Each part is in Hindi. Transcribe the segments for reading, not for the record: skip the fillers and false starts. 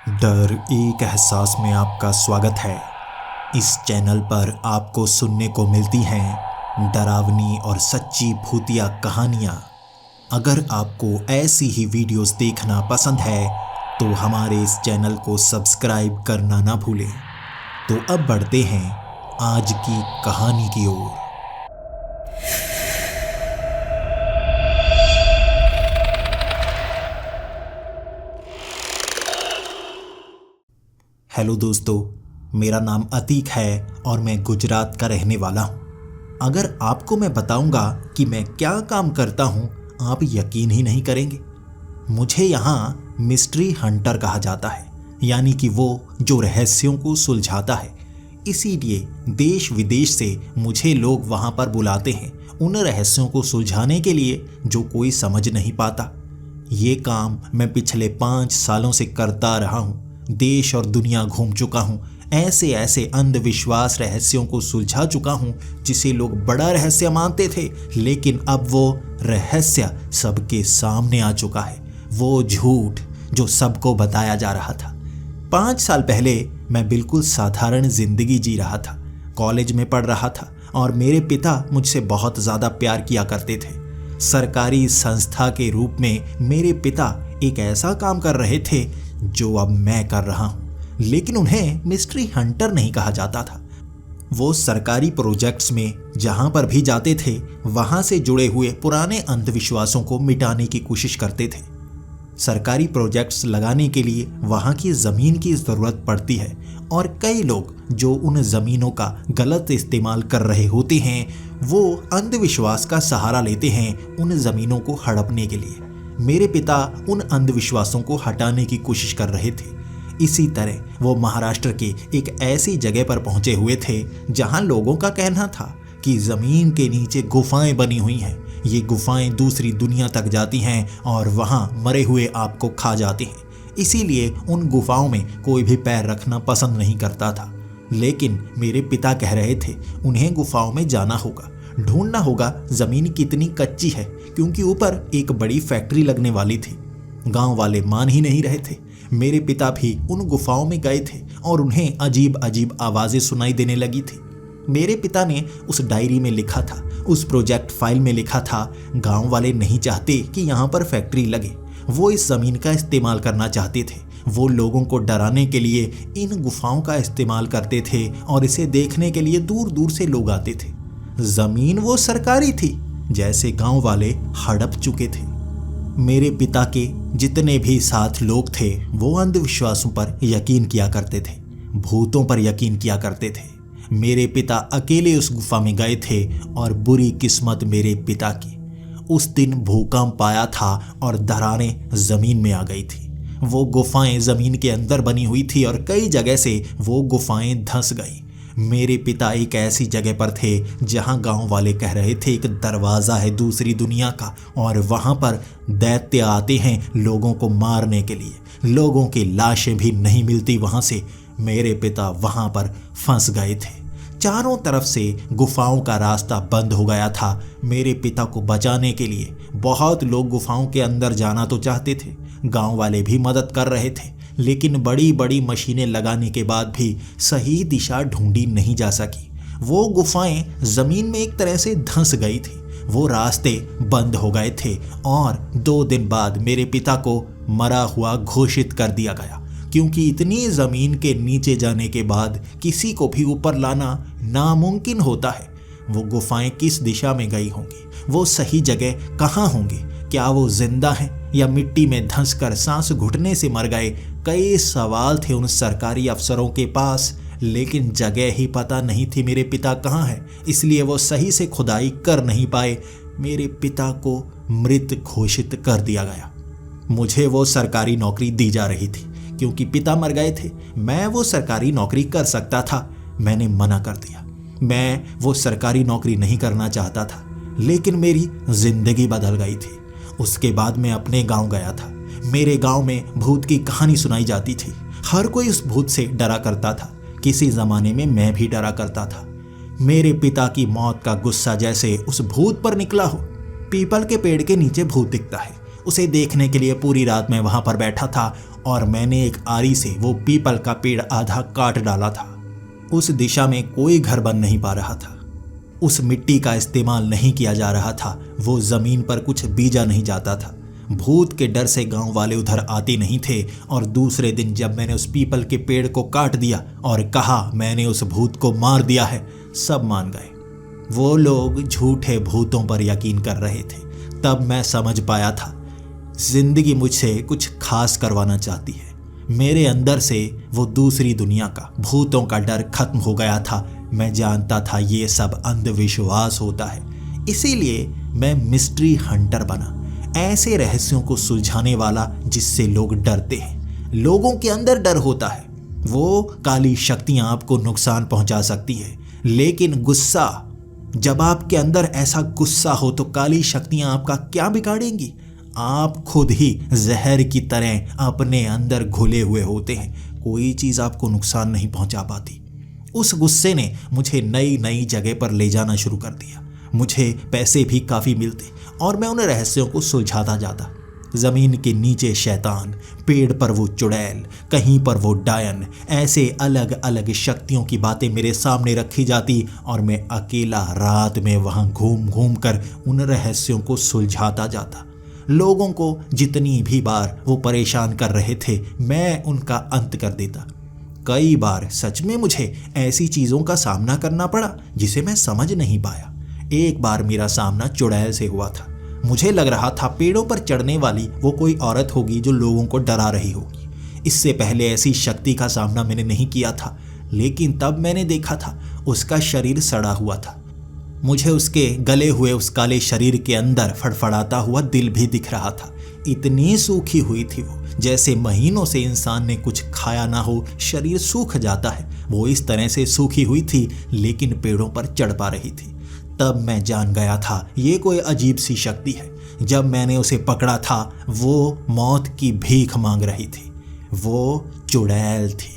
डर एक एहसास में आपका स्वागत है। इस चैनल पर आपको सुनने को मिलती हैं डरावनी और सच्ची भूतिया कहानियाँ। अगर आपको ऐसी ही वीडियोस देखना पसंद है तो हमारे इस चैनल को सब्सक्राइब करना ना भूलें। तो अब बढ़ते हैं आज की कहानी की ओर। हेलो दोस्तों, मेरा नाम अतीक है और मैं गुजरात का रहने वाला हूँ। अगर आपको मैं बताऊंगा कि मैं क्या काम करता हूँ, आप यकीन ही नहीं करेंगे। मुझे यहाँ मिस्ट्री हंटर कहा जाता है, यानी कि वो जो रहस्यों को सुलझाता है। इसीलिए देश विदेश से मुझे लोग वहाँ पर बुलाते हैं उन रहस्यों को सुलझाने के लिए जो कोई समझ नहीं पाता। ये काम मैं पिछले 5 सालों से करता रहा हूँ। देश और दुनिया घूम चुका हूँ, ऐसे ऐसे अंधविश्वास रहस्यों को सुलझा चुका हूँ जिसे लोग बड़ा रहस्य मानते थे, लेकिन अब वो रहस्य सबके सामने आ चुका है। वो झूठ जो सबको बताया जा रहा था। 5 साल पहले मैं बिल्कुल साधारण जिंदगी जी रहा था। कॉलेज में पढ़ रहा था और मेरे पिता मुझसे बहुत ज़्यादा प्यार किया करते थे। सरकारी संस्था के रूप में मेरे पिता एक ऐसा काम कर रहे थे जो अब मैं कर रहा हूं, लेकिन उन्हें मिस्ट्री हंटर नहीं कहा जाता था। वो सरकारी प्रोजेक्ट्स में जहां पर भी जाते थे वहां से जुड़े हुए पुराने अंधविश्वासों को मिटाने की कोशिश करते थे। सरकारी प्रोजेक्ट्स लगाने के लिए वहां की ज़मीन की ज़रूरत पड़ती है और कई लोग जो उन ज़मीनों का गलत इस्तेमाल कर रहे होते हैं वो अंधविश्वास का सहारा लेते हैं उन ज़मीनों को हड़पने के लिए। मेरे पिता उन अंधविश्वासों को हटाने की कोशिश कर रहे थे। इसी तरह वो महाराष्ट्र के एक ऐसी जगह पर पहुंचे हुए थे जहां लोगों का कहना था कि ज़मीन के नीचे गुफाएं बनी हुई हैं। ये गुफाएं दूसरी दुनिया तक जाती हैं और वहां मरे हुए आपको खा जाते हैं। इसीलिए उन गुफाओं में कोई भी पैर रखना पसंद नहीं करता था। लेकिन मेरे पिता कह रहे थे उन्हें गुफाओं में जाना होगा, ढूंढना होगा ज़मीन कितनी कच्ची है, क्योंकि ऊपर एक बड़ी फैक्ट्री लगने वाली थी। गांव वाले मान ही नहीं रहे थे। मेरे पिता भी उन गुफाओं में गए थे और उन्हें अजीब अजीब आवाज़ें सुनाई देने लगी थी। मेरे पिता ने उस डायरी में लिखा था, उस प्रोजेक्ट फाइल में लिखा था, गांव वाले नहीं चाहते कि यहाँ पर फैक्ट्री लगे। वो इस ज़मीन का इस्तेमाल करना चाहते थे। वो लोगों को डराने के लिए इन गुफाओं का इस्तेमाल करते थे और इसे देखने के लिए दूर दूर से लोग आते थे। ज़मीन वो सरकारी थी, जैसे गांव वाले हड़प चुके थे। मेरे पिता के जितने भी साथ लोग थे वो अंधविश्वासों पर यकीन किया करते थे, भूतों पर यकीन किया करते थे। मेरे पिता अकेले उस गुफा में गए थे और बुरी किस्मत मेरे पिता की। उस दिन भूकंप आया था और दरारें ज़मीन में आ गई थी। वो गुफाएं ज़मीन के अंदर बनी हुई थी और कई जगह से वो गुफाएं धंस गई। मेरे पिता एक ऐसी जगह पर थे जहां गांव वाले कह रहे थे एक दरवाज़ा है दूसरी दुनिया का और वहां पर दैत्य आते हैं लोगों को मारने के लिए। लोगों की लाशें भी नहीं मिलती वहां से। मेरे पिता वहां पर फंस गए थे। चारों तरफ से गुफाओं का रास्ता बंद हो गया था। मेरे पिता को बचाने के लिए बहुत लोग गुफाओं के अंदर जाना तो चाहते थे, गांव वाले भी मदद कर रहे थे, लेकिन बड़ी बड़ी मशीनें लगाने के बाद भी सही दिशा ढूंढी नहीं जा सकी। वो गुफाएं ज़मीन में एक तरह से धंस गई थी। वो रास्ते बंद हो गए थे और 2 दिन बाद मेरे पिता को मरा हुआ घोषित कर दिया गया, क्योंकि इतनी ज़मीन के नीचे जाने के बाद किसी को भी ऊपर लाना नामुमकिन होता है। वो गुफाएं किस दिशा में गई होंगी, वो सही जगह कहाँ होंगी, क्या वो जिंदा हैं या मिट्टी में धंसकर सांस घुटने से मर गए। कई सवाल थे उन सरकारी अफसरों के पास, लेकिन जगह ही पता नहीं थी मेरे पिता कहाँ हैं, इसलिए वो सही से खुदाई कर नहीं पाए। मेरे पिता को मृत घोषित कर दिया गया। मुझे वो सरकारी नौकरी दी जा रही थी क्योंकि पिता मर गए थे। मैं वो सरकारी नौकरी कर सकता था, मैंने मना कर दिया। मैं वो सरकारी नौकरी नहीं करना चाहता था, लेकिन मेरी जिंदगी बदल गई थी। उसके बाद मैं अपने गांव गया था। मेरे गांव में भूत की कहानी सुनाई जाती थी। हर कोई उस भूत से डरा करता था। किसी ज़माने में मैं भी डरा करता था। मेरे पिता की मौत का गुस्सा जैसे उस भूत पर निकला हो। पीपल के पेड़ के नीचे भूत दिखता है, उसे देखने के लिए पूरी रात मैं वहां पर बैठा था और मैंने एक आरी से वो पीपल का पेड़ आधा काट डाला था। उस दिशा में कोई घर बन नहीं पा रहा था। उस मिट्टी का इस्तेमाल नहीं किया जा रहा था। वो जमीन पर कुछ बीजा नहीं जाता था। भूत के डर से गांव वाले उधर आते नहीं थे। और दूसरे दिन जब मैंने उस पीपल के पेड़ को काट दिया और कहा मैंने उस भूत को मार दिया है, सब मान गए। वो लोग झूठे भूतों पर यकीन कर रहे थे। तब मैं समझ पाया था जिंदगी मुझसे कुछ खास करवाना चाहती है। मेरे अंदर से वो दूसरी दुनिया का, भूतों का डर खत्म हो गया था। मैं जानता था ये सब अंधविश्वास होता है। इसीलिए मैं मिस्ट्री हंटर बना, ऐसे रहस्यों को सुलझाने वाला जिससे लोग डरते हैं। लोगों के अंदर डर होता है। वो काली शक्तियां आपको नुकसान पहुंचा सकती है, लेकिन गुस्सा, जब आपके अंदर ऐसा गुस्सा हो तो काली शक्तियां आपका क्या बिगाड़ेंगी? आप खुद ही जहर की तरह अपने अंदर घुले हुए होते हैं। कोई चीज़ आपको नुकसान नहीं पहुंचा पाती। उस गुस्से ने मुझे नई नई जगह पर ले जाना शुरू कर दिया। मुझे पैसे भी काफ़ी मिलते और मैं उन रहस्यों को सुलझाता जाता। ज़मीन के नीचे शैतान, पेड़ पर वो चुड़ैल, कहीं पर वो डायन, ऐसे अलग अलग शक्तियों की बातें मेरे सामने रखी जाती और मैं अकेला रात में वहाँ घूम घूम कर उन रहस्यों को सुलझाता जाता। लोगों को जितनी भी बार वो परेशान कर रहे थे, मैं उनका अंत कर देता। कई बार सच में मुझे ऐसी चीज़ों का सामना करना पड़ा जिसे मैं समझ नहीं पाया। एक बार मेरा सामना चुड़ैल से हुआ था। मुझे लग रहा था पेड़ों पर चढ़ने वाली वो कोई औरत होगी जो लोगों को डरा रही होगी। इससे पहले ऐसी शक्ति का सामना मैंने नहीं किया था, लेकिन तब मैंने देखा था उसका शरीर सड़ा हुआ था। मुझे उसके गले हुए उस काले शरीर के अंदर फड़फड़ाता हुआ दिल भी दिख रहा था। इतनी सूखी हुई थी वो, जैसे महीनों से इंसान ने कुछ खाया ना हो, शरीर सूख जाता है। वो इस तरह से सूखी हुई थी, लेकिन पेड़ों पर चढ़ पा रही थी। तब मैं जान गया था ये कोई अजीब सी शक्ति है। जब मैंने उसे पकड़ा था, वो मौत की भीख मांग रही थी। वो चुड़ैल थी।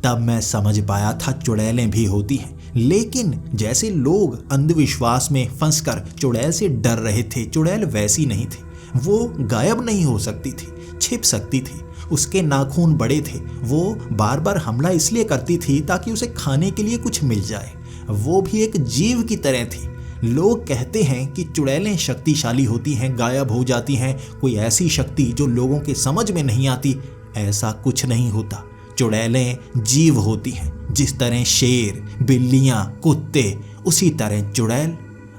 तब मैं समझ पाया था चुड़ैलें भी होती हैं, लेकिन जैसे लोग अंधविश्वास में फंसकर चुड़ैल से डर रहे थे, चुड़ैल वैसी नहीं थी। वो गायब नहीं हो सकती थी, छिप सकती थी। उसके नाखून बड़े थे। वो बार बार हमला इसलिए करती थी ताकि उसे खाने के लिए कुछ मिल जाए। वो भी एक जीव की तरह थी। लोग कहते हैं कि चुड़ैलें शक्तिशाली होती हैं, गायब हो जाती हैं, कोई ऐसी शक्ति जो लोगों के समझ में नहीं आती। ऐसा कुछ नहीं होता। चुड़ैलें जीव होती हैं, जिस तरह शेर, बिल्लियां, कुत्ते, उसी तरह चुड़ैल।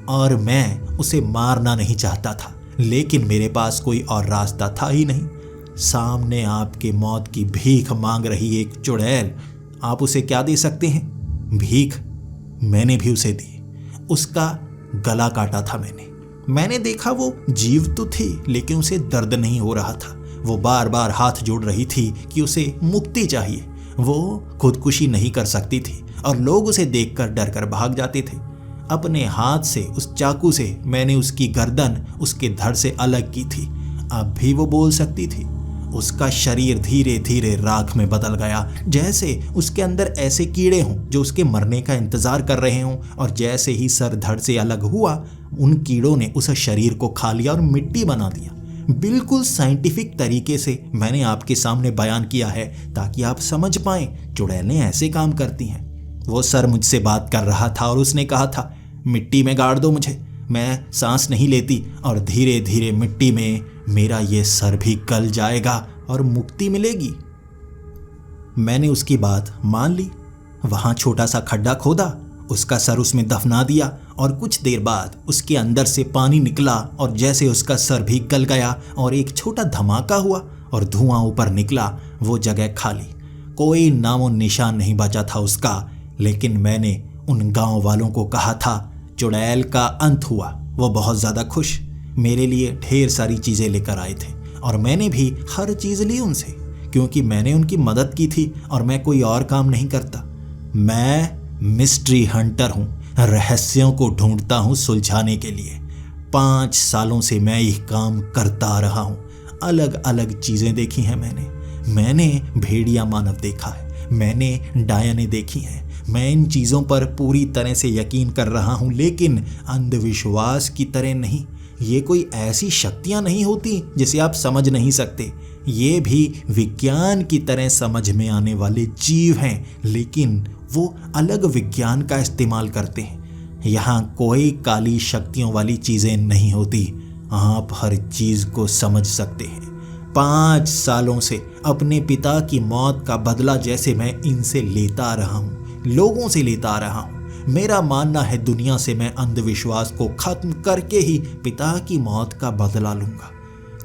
और मैं उसे मारना नहीं चाहता था, लेकिन मेरे पास कोई और रास्ता था ही नहीं। सामने आपके मौत की भीख मांग रही एक चुड़ैल, आप उसे क्या दे सकते हैं? भीख। मैंने भी उसे दी। उसका गला काटा था मैंने देखा वो जीव तो थी, लेकिन उसे दर्द नहीं हो रहा था। वो बार बार हाथ जोड़ रही थी कि उसे मुक्ति चाहिए। वो खुदकुशी नहीं कर सकती थी और लोग उसे देखकर डरकर भाग जाते थे। अपने हाथ से, उस चाकू से मैंने उसकी गर्दन उसके धड़ से अलग की थी। अब भी वो बोल सकती थी। उसका शरीर धीरे धीरे राख में बदल गया, जैसे उसके अंदर ऐसे कीड़े हों जो उसके मरने का इंतजार कर रहे हों। और जैसे ही सर धड़ से अलग हुआ, उन कीड़ों ने उस शरीर को खा लिया और मिट्टी बना दिया। बिल्कुल साइंटिफिक तरीके से मैंने आपके सामने बयान किया है ताकि आप समझ पाएं चुड़ैलें ऐसे काम करती हैं। वो सर मुझसे बात कर रहा था और उसने कहा था, मिट्टी में गाड़ दो मुझे, मैं सांस नहीं लेती। और धीरे धीरे मिट्टी में मेरा ये सर भी गल जाएगा और मुक्ति मिलेगी। मैंने उसकी बात मान ली। वहाँ छोटा सा खड्डा खोदा, उसका सर उसमें दफना दिया और कुछ देर बाद उसके अंदर से पानी निकला और जैसे उसका सर भी गल गया और एक छोटा धमाका हुआ और धुआं ऊपर निकला। वो जगह खाली, कोई नामो निशान नहीं बचा था उसका। लेकिन मैंने उन गांव वालों को कहा था चुड़ैल का अंत हुआ। वो बहुत ज़्यादा खुश, मेरे लिए ढेर सारी चीज़ें लेकर आए थे और मैंने भी हर चीज़ ली उनसे, क्योंकि मैंने उनकी मदद की थी और मैं कोई और काम नहीं करता। मैं मिस्ट्री हंटर हूँ, रहस्यों को ढूंढता हूँ सुलझाने के लिए। 5 सालों से मैं यह काम करता रहा हूँ। अलग अलग चीज़ें देखी हैं मैंने भेड़िया मानव देखा है, मैंने डायनें देखी हैं। मैं इन चीज़ों पर पूरी तरह से यकीन कर रहा हूँ, लेकिन अंधविश्वास की तरह नहीं। ये कोई ऐसी शक्तियां नहीं होती जिसे आप समझ नहीं सकते। ये भी विज्ञान की तरह समझ में आने वाले जीव हैं, लेकिन वो अलग विज्ञान का इस्तेमाल करते हैं। यहाँ कोई काली शक्तियों वाली चीजें नहीं होती। आप हर चीज को समझ सकते हैं। 5 सालों से अपने पिता की मौत का बदला जैसे मैं इनसे लेता रहा हूँ, लोगों से लेता रहा हूँ। मेरा मानना है दुनिया से मैं अंधविश्वास को खत्म करके ही पिता की मौत का बदला लूंगा।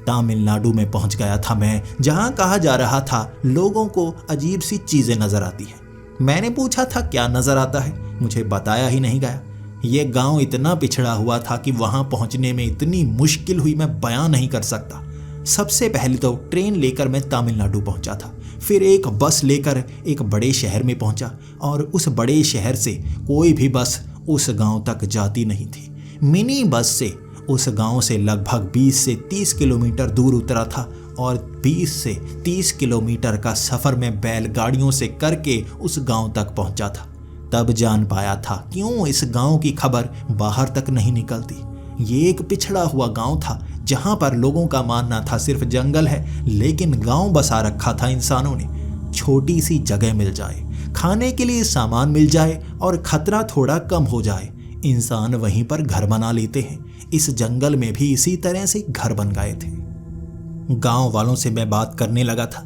तमिलनाडु में पहुंच गया था मैं, जहां कहा जा रहा था लोगों को अजीब सी चीजें नजर आती हैं। मैंने पूछा था क्या नजर आता है, मुझे बताया ही नहीं गया। ये गांव इतना पिछड़ा हुआ था कि वहां पहुंचने में इतनी मुश्किल हुई मैं बयां नहीं कर सकता। सबसे पहले तो ट्रेन लेकर मैं तमिलनाडु पहुंचा था, फिर एक बस लेकर एक बड़े शहर में पहुंचा और उस बड़े शहर से कोई भी बस उस गांव तक जाती नहीं थी। मिनी बस से उस गांव से लगभग 20 से 30 किलोमीटर दूर उतरा था और 20 से 30 किलोमीटर का सफ़र मैं बैलगाड़ियों से करके उस गांव तक पहुंचा था। तब जान पाया था क्यों इस गांव की खबर बाहर तक नहीं निकलती। ये एक पिछड़ा हुआ गांव था जहां पर लोगों का मानना था सिर्फ जंगल है, लेकिन गांव बसा रखा था इंसानों ने। छोटी सी जगह मिल जाए, खाने के लिए सामान मिल जाए और खतरा थोड़ा कम हो जाए, इंसान वहीं पर घर बना लेते हैं। इस जंगल में भी इसी तरह से घर बन गए थे। गांव वालों से मैं बात करने लगा था।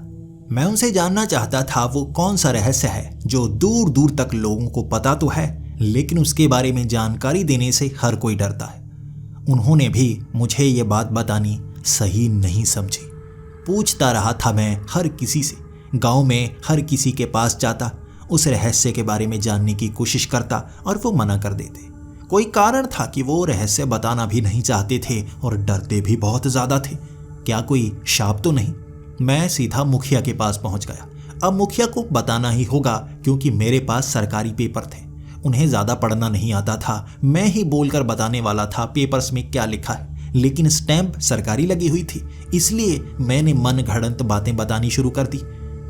मैं उनसे जानना चाहता था वो कौन सा रहस्य है जो दूर दूर तक लोगों को पता तो है, लेकिन उसके बारे में जानकारी देने से हर कोई डरता है। उन्होंने भी मुझे ये बात बतानी सही नहीं समझी। पूछता रहा था मैं हर किसी से, गांव में हर किसी के पास जाता, उस रहस्य के बारे में जानने की कोशिश करता और वो मना कर देते। कोई कारण था कि वो रहस्य बताना भी नहीं चाहते थे और डरते भी बहुत ज़्यादा थे। क्या कोई शाप तो नहीं? मैं सीधा मुखिया के पास पहुंच गया। अब मुखिया को बताना ही होगा क्योंकि मेरे पास सरकारी पेपर थे। उन्हें ज़्यादा पढ़ना नहीं आता था, मैं ही बोलकर बताने वाला था पेपर्स में क्या लिखा है, लेकिन स्टैंप सरकारी लगी हुई थी, इसलिए मैंने मन घड़ंत बातें बतानी शुरू कर दी।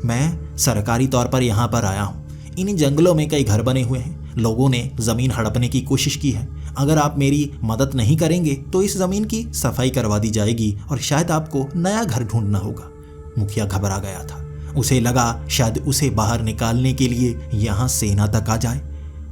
मैं सरकारी तौर पर यहाँ पर आया हूँ। इन जंगलों में कई घर बने हुए हैं, लोगों ने ज़मीन हड़पने की कोशिश की है। अगर आप मेरी मदद नहीं करेंगे तो इस ज़मीन की सफाई करवा दी जाएगी और शायद आपको नया घर ढूंढना होगा। मुखिया घबरा गया था। उसे लगा शायद उसे बाहर निकालने के लिए यहाँ सेना तक आ जाए।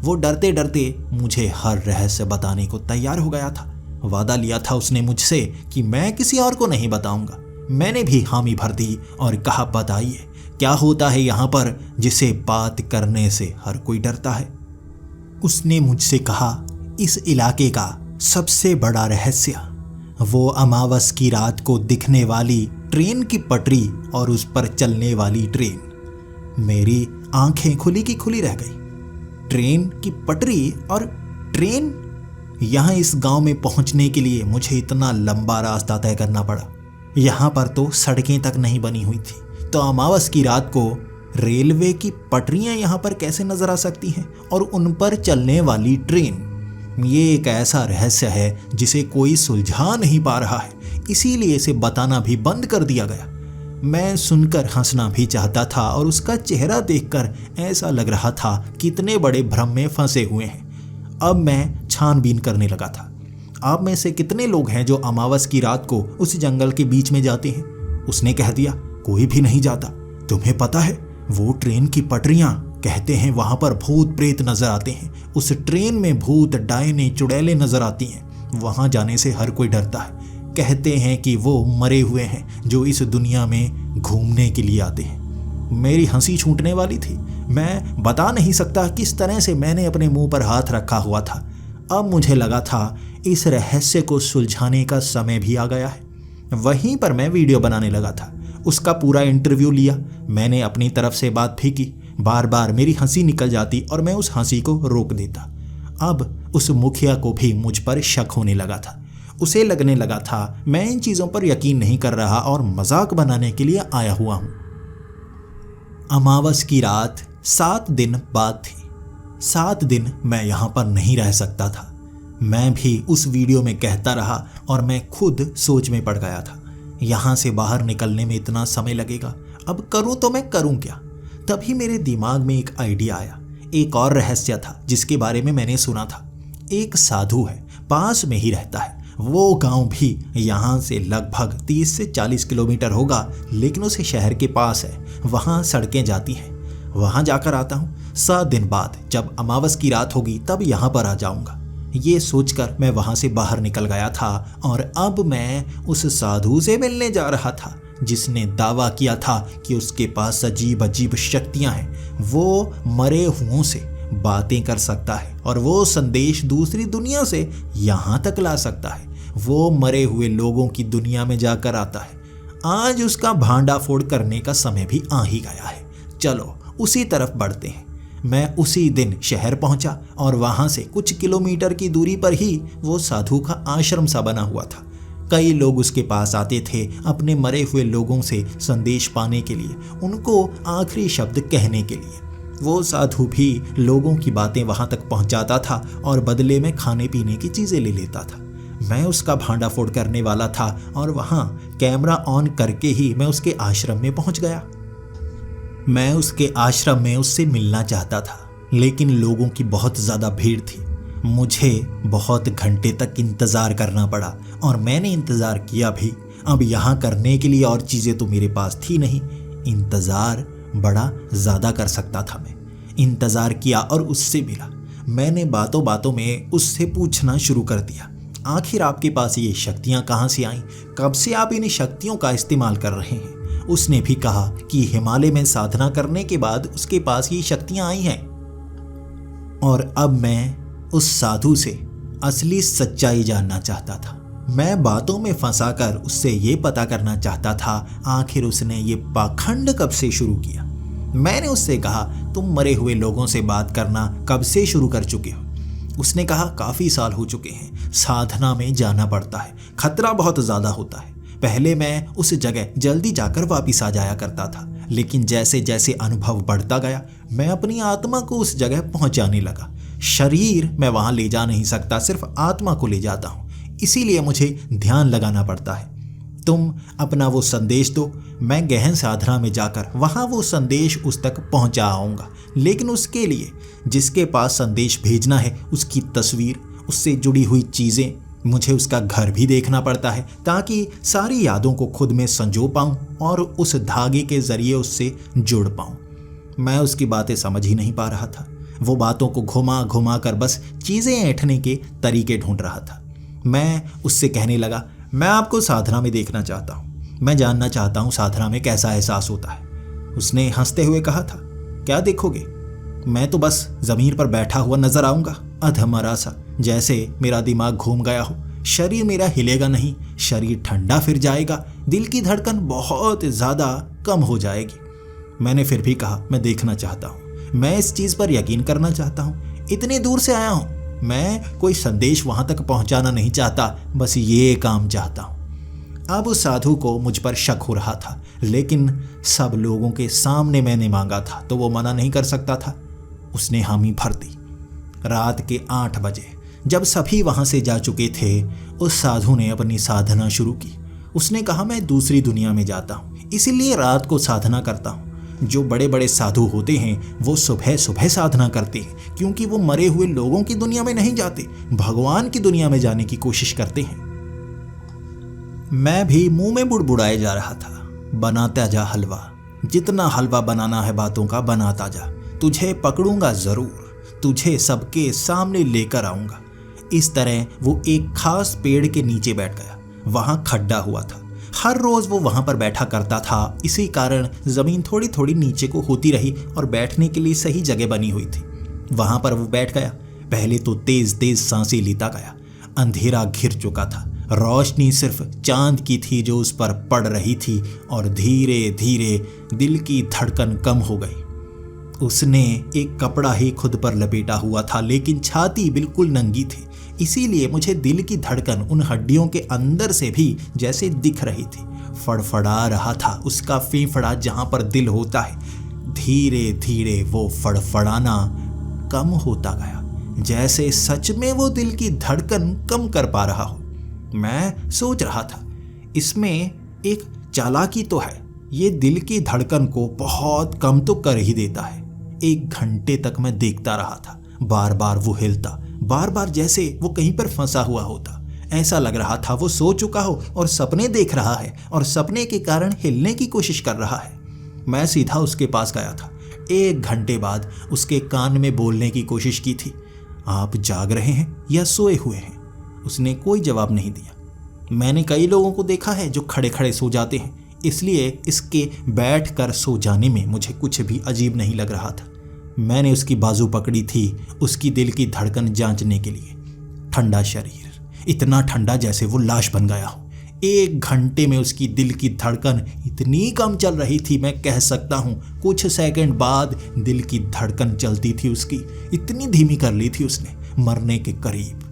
वो डरते डरते मुझे हर रहस्य बताने को तैयार हो गया था। वादा लिया था उसने मुझसे कि मैं किसी और को नहीं बताऊंगा। मैंने भी हामी भर दी और कहा बताइए क्या होता है यहाँ पर जिसे बात करने से हर कोई डरता है। उसने मुझसे कहा इस इलाके का सबसे बड़ा रहस्य वो अमावस की रात को दिखने वाली ट्रेन की पटरी और उस पर चलने वाली ट्रेन। मेरी आंखें खुली की खुली रह गई। ट्रेन की पटरी और ट्रेन? यहाँ इस गांव में पहुंचने के लिए मुझे इतना लंबा रास्ता तय करना पड़ा। यहाँ पर तो सड़कें तक नहीं बनी हुई थी, तो अमावस की रात को रेलवे की पटरियां यहाँ पर कैसे नजर आ सकती हैं और उन पर चलने वाली ट्रेन? ये एक ऐसा रहस्य है जिसे कोई सुलझा नहीं पा रहा है, इसीलिए इसे बताना भी बंद कर दिया गया। मैं सुनकर हंसना भी चाहता था और उसका चेहरा देखकर ऐसा लग रहा था कि इतने बड़े भ्रम में फंसे हुए हैं। अब मैं छानबीन करने लगा था। आप में से कितने लोग हैं जो अमावस की रात को उस जंगल के बीच में जाते हैं? उसने कह दिया कोई भी नहीं जाता। तुम्हें पता है वो ट्रेन की पटरियां, कहते हैं वहां पर भूत प्रेत नजर आते हैं। उस ट्रेन में भूत डायने चुड़ैलें नजर आती हैं। वहां जाने से हर कोई डरता है। कहते हैं कि वो मरे हुए हैं जो इस दुनिया में घूमने के लिए आते हैं। मेरी हंसी छूटने वाली थी। मैं बता नहीं सकता किस तरह से मैंने अपने मुंह पर हाथ रखा हुआ था। अब मुझे लगा था इस रहस्य को सुलझाने का समय भी आ गया है। वहीं पर मैं वीडियो बनाने लगा था। उसका पूरा इंटरव्यू लिया। मैंने अपनी तरफ से बात भी की। बार बार मेरी हंसी निकल जाती और मैं उस हंसी को रोक देता। अब उस मुखिया को भी मुझ पर शक होने लगा था। उसे लगने लगा था मैं इन चीज़ों पर यकीन नहीं कर रहा और मजाक बनाने के लिए आया हुआ हूँ। अमावस की रात 7 दिन बाद थी। 7 दिन मैं यहाँ पर नहीं रह सकता था। मैं भी उस वीडियो में कहता रहा और मैं खुद सोच में पड़ गया था। यहाँ से बाहर निकलने में इतना समय लगेगा, अब करूँ तो मैं करूँ क्या? तभी मेरे दिमाग में एक आइडिया आया। एक और रहस्य था जिसके बारे में मैंने सुना था। एक साधु है, पास में ही रहता है। वो गांव भी यहाँ से लगभग 30 से 40 किलोमीटर होगा, लेकिन उसे शहर के पास है। वहाँ सड़कें जाती हैं। वहाँ जाकर आता हूँ। 7 दिन बाद जब अमावस की रात होगी तब यहाँ पर आ जाऊँगा। ये सोचकर मैं वहाँ से बाहर निकल गया था और अब मैं उस साधु से मिलने जा रहा था जिसने दावा किया था कि उसके पास अजीब अजीब शक्तियाँ हैं। वो मरे हुओं से बातें कर सकता है और वो संदेश दूसरी दुनिया से यहाँ तक ला सकता है। वो मरे हुए लोगों की दुनिया में जाकर आता है। आज उसका भांडाफोड़ करने का समय भी आ ही गया है। चलो उसी तरफ बढ़ते हैं। मैं उसी दिन शहर पहुंचा और वहां से कुछ किलोमीटर की दूरी पर ही वो साधु का आश्रम सा बना हुआ था। कई लोग उसके पास आते थे अपने मरे हुए लोगों से संदेश पाने के लिए, उनको आखिरी शब्द कहने के लिए। वो साधु भी लोगों की बातें वहां तक पहुंचाता था और बदले में खाने पीने की चीजें ले लेता था। मैं उसका भांडाफोड़ करने वाला था और वहां कैमरा ऑन करके ही मैं उसके आश्रम में पहुंच गया। मैं उसके आश्रम में उससे मिलना चाहता था, लेकिन लोगों की बहुत ज़्यादा भीड़ थी। मुझे बहुत घंटे तक इंतज़ार करना पड़ा और मैंने इंतज़ार किया भी। अब यहाँ करने के लिए और चीज़ें तो मेरे पास थी नहीं। इंतज़ार बड़ा ज़्यादा कर सकता था मैं। इंतज़ार किया और उससे मिला। मैंने बातों बातों में उससे पूछना शुरू कर दिया, आखिर आपके पास ये शक्तियाँ कहाँ से आईं? कब से आप इन शक्तियों का इस्तेमाल कर रहे हैं? उसने भी कहा कि हिमालय में साधना करने के बाद उसके पास ये शक्तियां आई हैं। और अब मैं उस साधु से असली सच्चाई जानना चाहता था। मैं बातों में फंसाकर उससे ये पता करना चाहता था आखिर उसने ये पाखंड कब से शुरू किया। मैंने उससे कहा, तुम मरे हुए लोगों से बात करना कब से शुरू कर चुके हो? उसने कहा, काफ़ी साल हो चुके हैं। साधना में जाना पड़ता है, खतरा बहुत ज़्यादा होता है। पहले मैं उस जगह जल्दी जाकर वापस आ जाया करता था, लेकिन जैसे जैसे अनुभव बढ़ता गया मैं अपनी आत्मा को उस जगह पहुंचाने लगा। शरीर मैं वहां ले जा नहीं सकता, सिर्फ आत्मा को ले जाता हूं। इसीलिए मुझे ध्यान लगाना पड़ता है। तुम अपना वो संदेश दो, मैं गहन साधना में जाकर वहां वो संदेश उस तक पहुंचा आऊँगा। लेकिन उसके लिए जिसके पास संदेश भेजना है उसकी तस्वीर, उससे जुड़ी हुई चीज़ें, मुझे उसका घर भी देखना पड़ता है ताकि सारी यादों को खुद में संजो पाऊं और उस धागे के जरिए उससे जुड़ पाऊं। मैं उसकी बातें समझ ही नहीं पा रहा था। वो बातों को घुमा घुमा कर बस चीज़ें ऐंठने के तरीके ढूंढ रहा था। मैं उससे कहने लगा, मैं आपको साधना में देखना चाहता हूँ। मैं जानना चाहता हूँ साधना में कैसा एहसास होता है। उसने हंसते हुए कहा था, क्या देखोगे? मैं तो बस ज़मीन पर बैठा हुआ नजर आऊँगा, अधमरा सा, जैसे मेरा दिमाग घूम गया हो। शरीर मेरा हिलेगा नहीं, शरीर ठंडा फिर जाएगा, दिल की धड़कन बहुत ज़्यादा कम हो जाएगी। मैंने फिर भी कहा, मैं देखना चाहता हूँ, मैं इस चीज़ पर यकीन करना चाहता हूँ। इतनी दूर से आया हूँ, मैं कोई संदेश वहाँ तक पहुँचाना नहीं चाहता, बस ये काम चाहता हूँ। अब उस साधु को मुझ पर शक हो रहा था, लेकिन सब लोगों के सामने मैंने मांगा था तो वो मना नहीं कर सकता था। उसने हामी भर दी। रात के 8 बजे जब सभी वहां से जा चुके थे, उस साधु ने अपनी साधना शुरू की। उसने कहा, मैं दूसरी दुनिया में जाता हूँ, इसीलिए रात को साधना करता हूँ। जो बड़े बड़े साधु होते हैं वो सुबह सुबह साधना करते हैं, क्योंकि वो मरे हुए लोगों की दुनिया में नहीं जाते, भगवान की दुनिया में जाने की कोशिश करते हैं। मैं भी मुंह में बुड़बुड़ाए जा रहा था, बनाता जा हलवा, जितना हलवा बनाना है बातों का बनाता जा, तुझे पकड़ूंगा जरूर, तुझे सबके सामने लेकर आऊंगा। इस तरह वो एक खास पेड़ के नीचे बैठ गया। वहां खड्डा हुआ था, हर रोज वो वहां पर बैठा करता था, इसी कारण जमीन थोड़ी थोड़ी नीचे को होती रही और बैठने के लिए सही जगह बनी हुई थी। वहां पर वो बैठ गया। पहले तो तेज तेज सांसें लेता गया। अंधेरा घिर चुका था, रोशनी सिर्फ चांद की थी जो उस पर पड़ रही थी, और धीरे धीरे दिल की धड़कन कम हो गई। उसने एक कपड़ा ही खुद पर लपेटा हुआ था, लेकिन छाती बिल्कुल नंगी थी, इसीलिए मुझे दिल की धड़कन उन हड्डियों के अंदर से भी जैसे दिख रही थी। फड़फड़ा रहा था उसका फेफड़ा जहां पर दिल होता है। धीरे धीरे वो फड़फड़ाना कम होता गया, जैसे सच में वो दिल की धड़कन कम कर पा रहा हो। मैं सोच रहा था, इसमें एक चालाकी तो है, ये दिल की धड़कन को बहुत कम तो कर ही देता है। 1 घंटे तक मैं देखता रहा था, बार बार वो हिलता, बार बार जैसे वो कहीं पर फंसा हुआ होता। ऐसा लग रहा था वो सो चुका हो और सपने देख रहा है और सपने के कारण हिलने की कोशिश कर रहा है। मैं सीधा उसके पास गया था। 1 घंटे बाद उसके कान में बोलने की कोशिश की थी, आप जाग रहे हैं या सोए हुए हैं? उसने कोई जवाब नहीं दिया। मैंने कई लोगों को देखा है जो खड़े खड़े सो जाते हैं, इसलिए इसके बैठ कर सो जाने में मुझे कुछ भी अजीब नहीं लग रहा था। मैंने उसकी बाजू पकड़ी थी उसकी दिल की धड़कन जांचने के लिए। ठंडा शरीर, इतना ठंडा जैसे वो लाश बन गया हो। 1 घंटे में उसकी दिल की धड़कन इतनी कम चल रही थी, मैं कह सकता हूँ कुछ सेकंड बाद दिल की धड़कन चलती थी उसकी, इतनी धीमी कर ली थी उसने, मरने के करीब।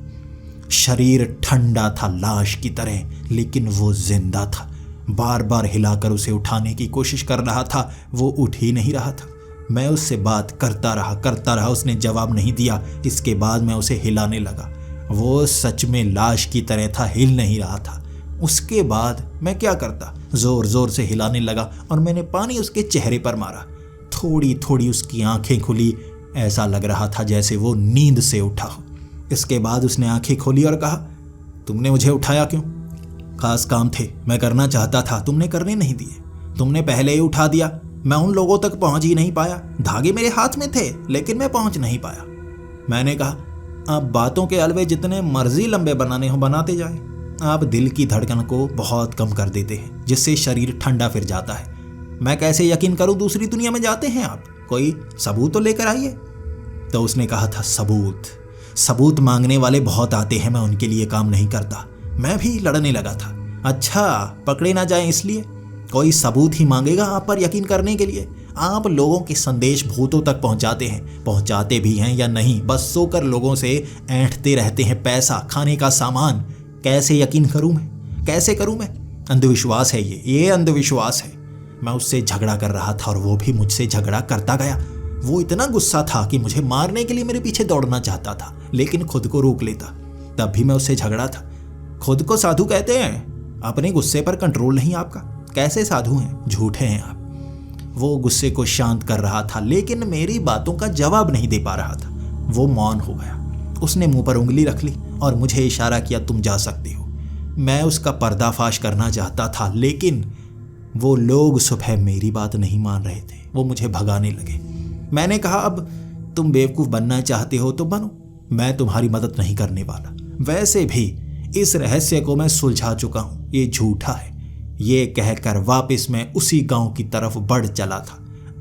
शरीर ठंडा था लाश की तरह, लेकिन वो जिंदा था। बार बार हिलाकर उसे उठाने की कोशिश कर रहा था, वो उठ ही नहीं रहा था। मैं उससे बात करता रहा, उसने जवाब नहीं दिया। इसके बाद मैं उसे हिलाने लगा। वो सच में लाश की तरह था, हिल नहीं रहा था। उसके बाद मैं क्या करता, जोर जोर से हिलाने लगा और मैंने पानी उसके चेहरे पर मारा। थोड़ी थोड़ी उसकी आंखें खुली, ऐसा लग रहा था जैसे वो नींद से उठा हो। इसके बाद उसने आंखें खोली और कहा, तुमने मुझे उठाया क्यों? खास काम थे, मैं करना चाहता था, तुमने करने नहीं दिए। तुमने पहले ही उठा दिया, मैं उन लोगों तक पहुंच ही नहीं पाया। धागे मेरे हाथ में थे लेकिन मैं पहुंच नहीं पाया। मैंने कहा, आप बातों के अलवे जितने मर्जी लंबे बनाने हो बनाते जाएं। आप दिल की धड़कन को बहुत कम कर देते हैं, जिससे शरीर ठंडा फिर जाता है। मैं कैसे यकीन करूं दूसरी दुनिया में जाते हैं आप? कोई सबूत तो लेकर आइए। तो उसने कहा था, सबूत मांगने वाले बहुत आते हैं, मैं उनके लिए काम नहीं करता। मैं भी लड़ने लगा था। अच्छा, पकड़े ना जाएं इसलिए कोई सबूत ही मांगेगा आप पर यकीन करने के लिए। आप लोगों के संदेश भूतों तक पहुंचाते हैं, पहुंचाते भी हैं या नहीं, बस सोकर लोगों से ऐंठते रहते हैं पैसा, खाने का सामान। कैसे यकीन करूं मैं, कैसे करूं मैं? अंधविश्वास है ये अंधविश्वास है। मैं उससे झगड़ा कर रहा था और वो भी मुझसे झगड़ा करता गया। वो इतना गुस्सा था कि मुझे मारने के लिए मेरे पीछे दौड़ना चाहता था, लेकिन खुद को रोक लेता। तब भी मैं उससे झगड़ा था। खुद को साधु कहते हैं, अपने गुस्से पर कंट्रोल नहीं आपका। कैसे साधु हैं, झूठे हैं आप। वो गुस्से को शांत कर रहा था, लेकिन मेरी बातों का जवाब नहीं दे पा रहा था। वो मौन हो गया। उसने मुंह पर उंगली रख ली और मुझे इशारा किया, तुम जा सकती हो। मैं उसका पर्दाफाश करना चाहता था, लेकिन वो लोग सुबह मेरी बात नहीं मान रहे थे। वो मुझे भगाने लगे। मैंने कहा, अब तुम बेवकूफ़ बनना चाहते हो तो बनो, मैं तुम्हारी मदद नहीं करने वाला। वैसे भी इस रहस्य को मैं सुलझा चुका हूँ, ये झूठा है। ये कहकर वापस मैं उसी गांव की तरफ बढ़ चला था।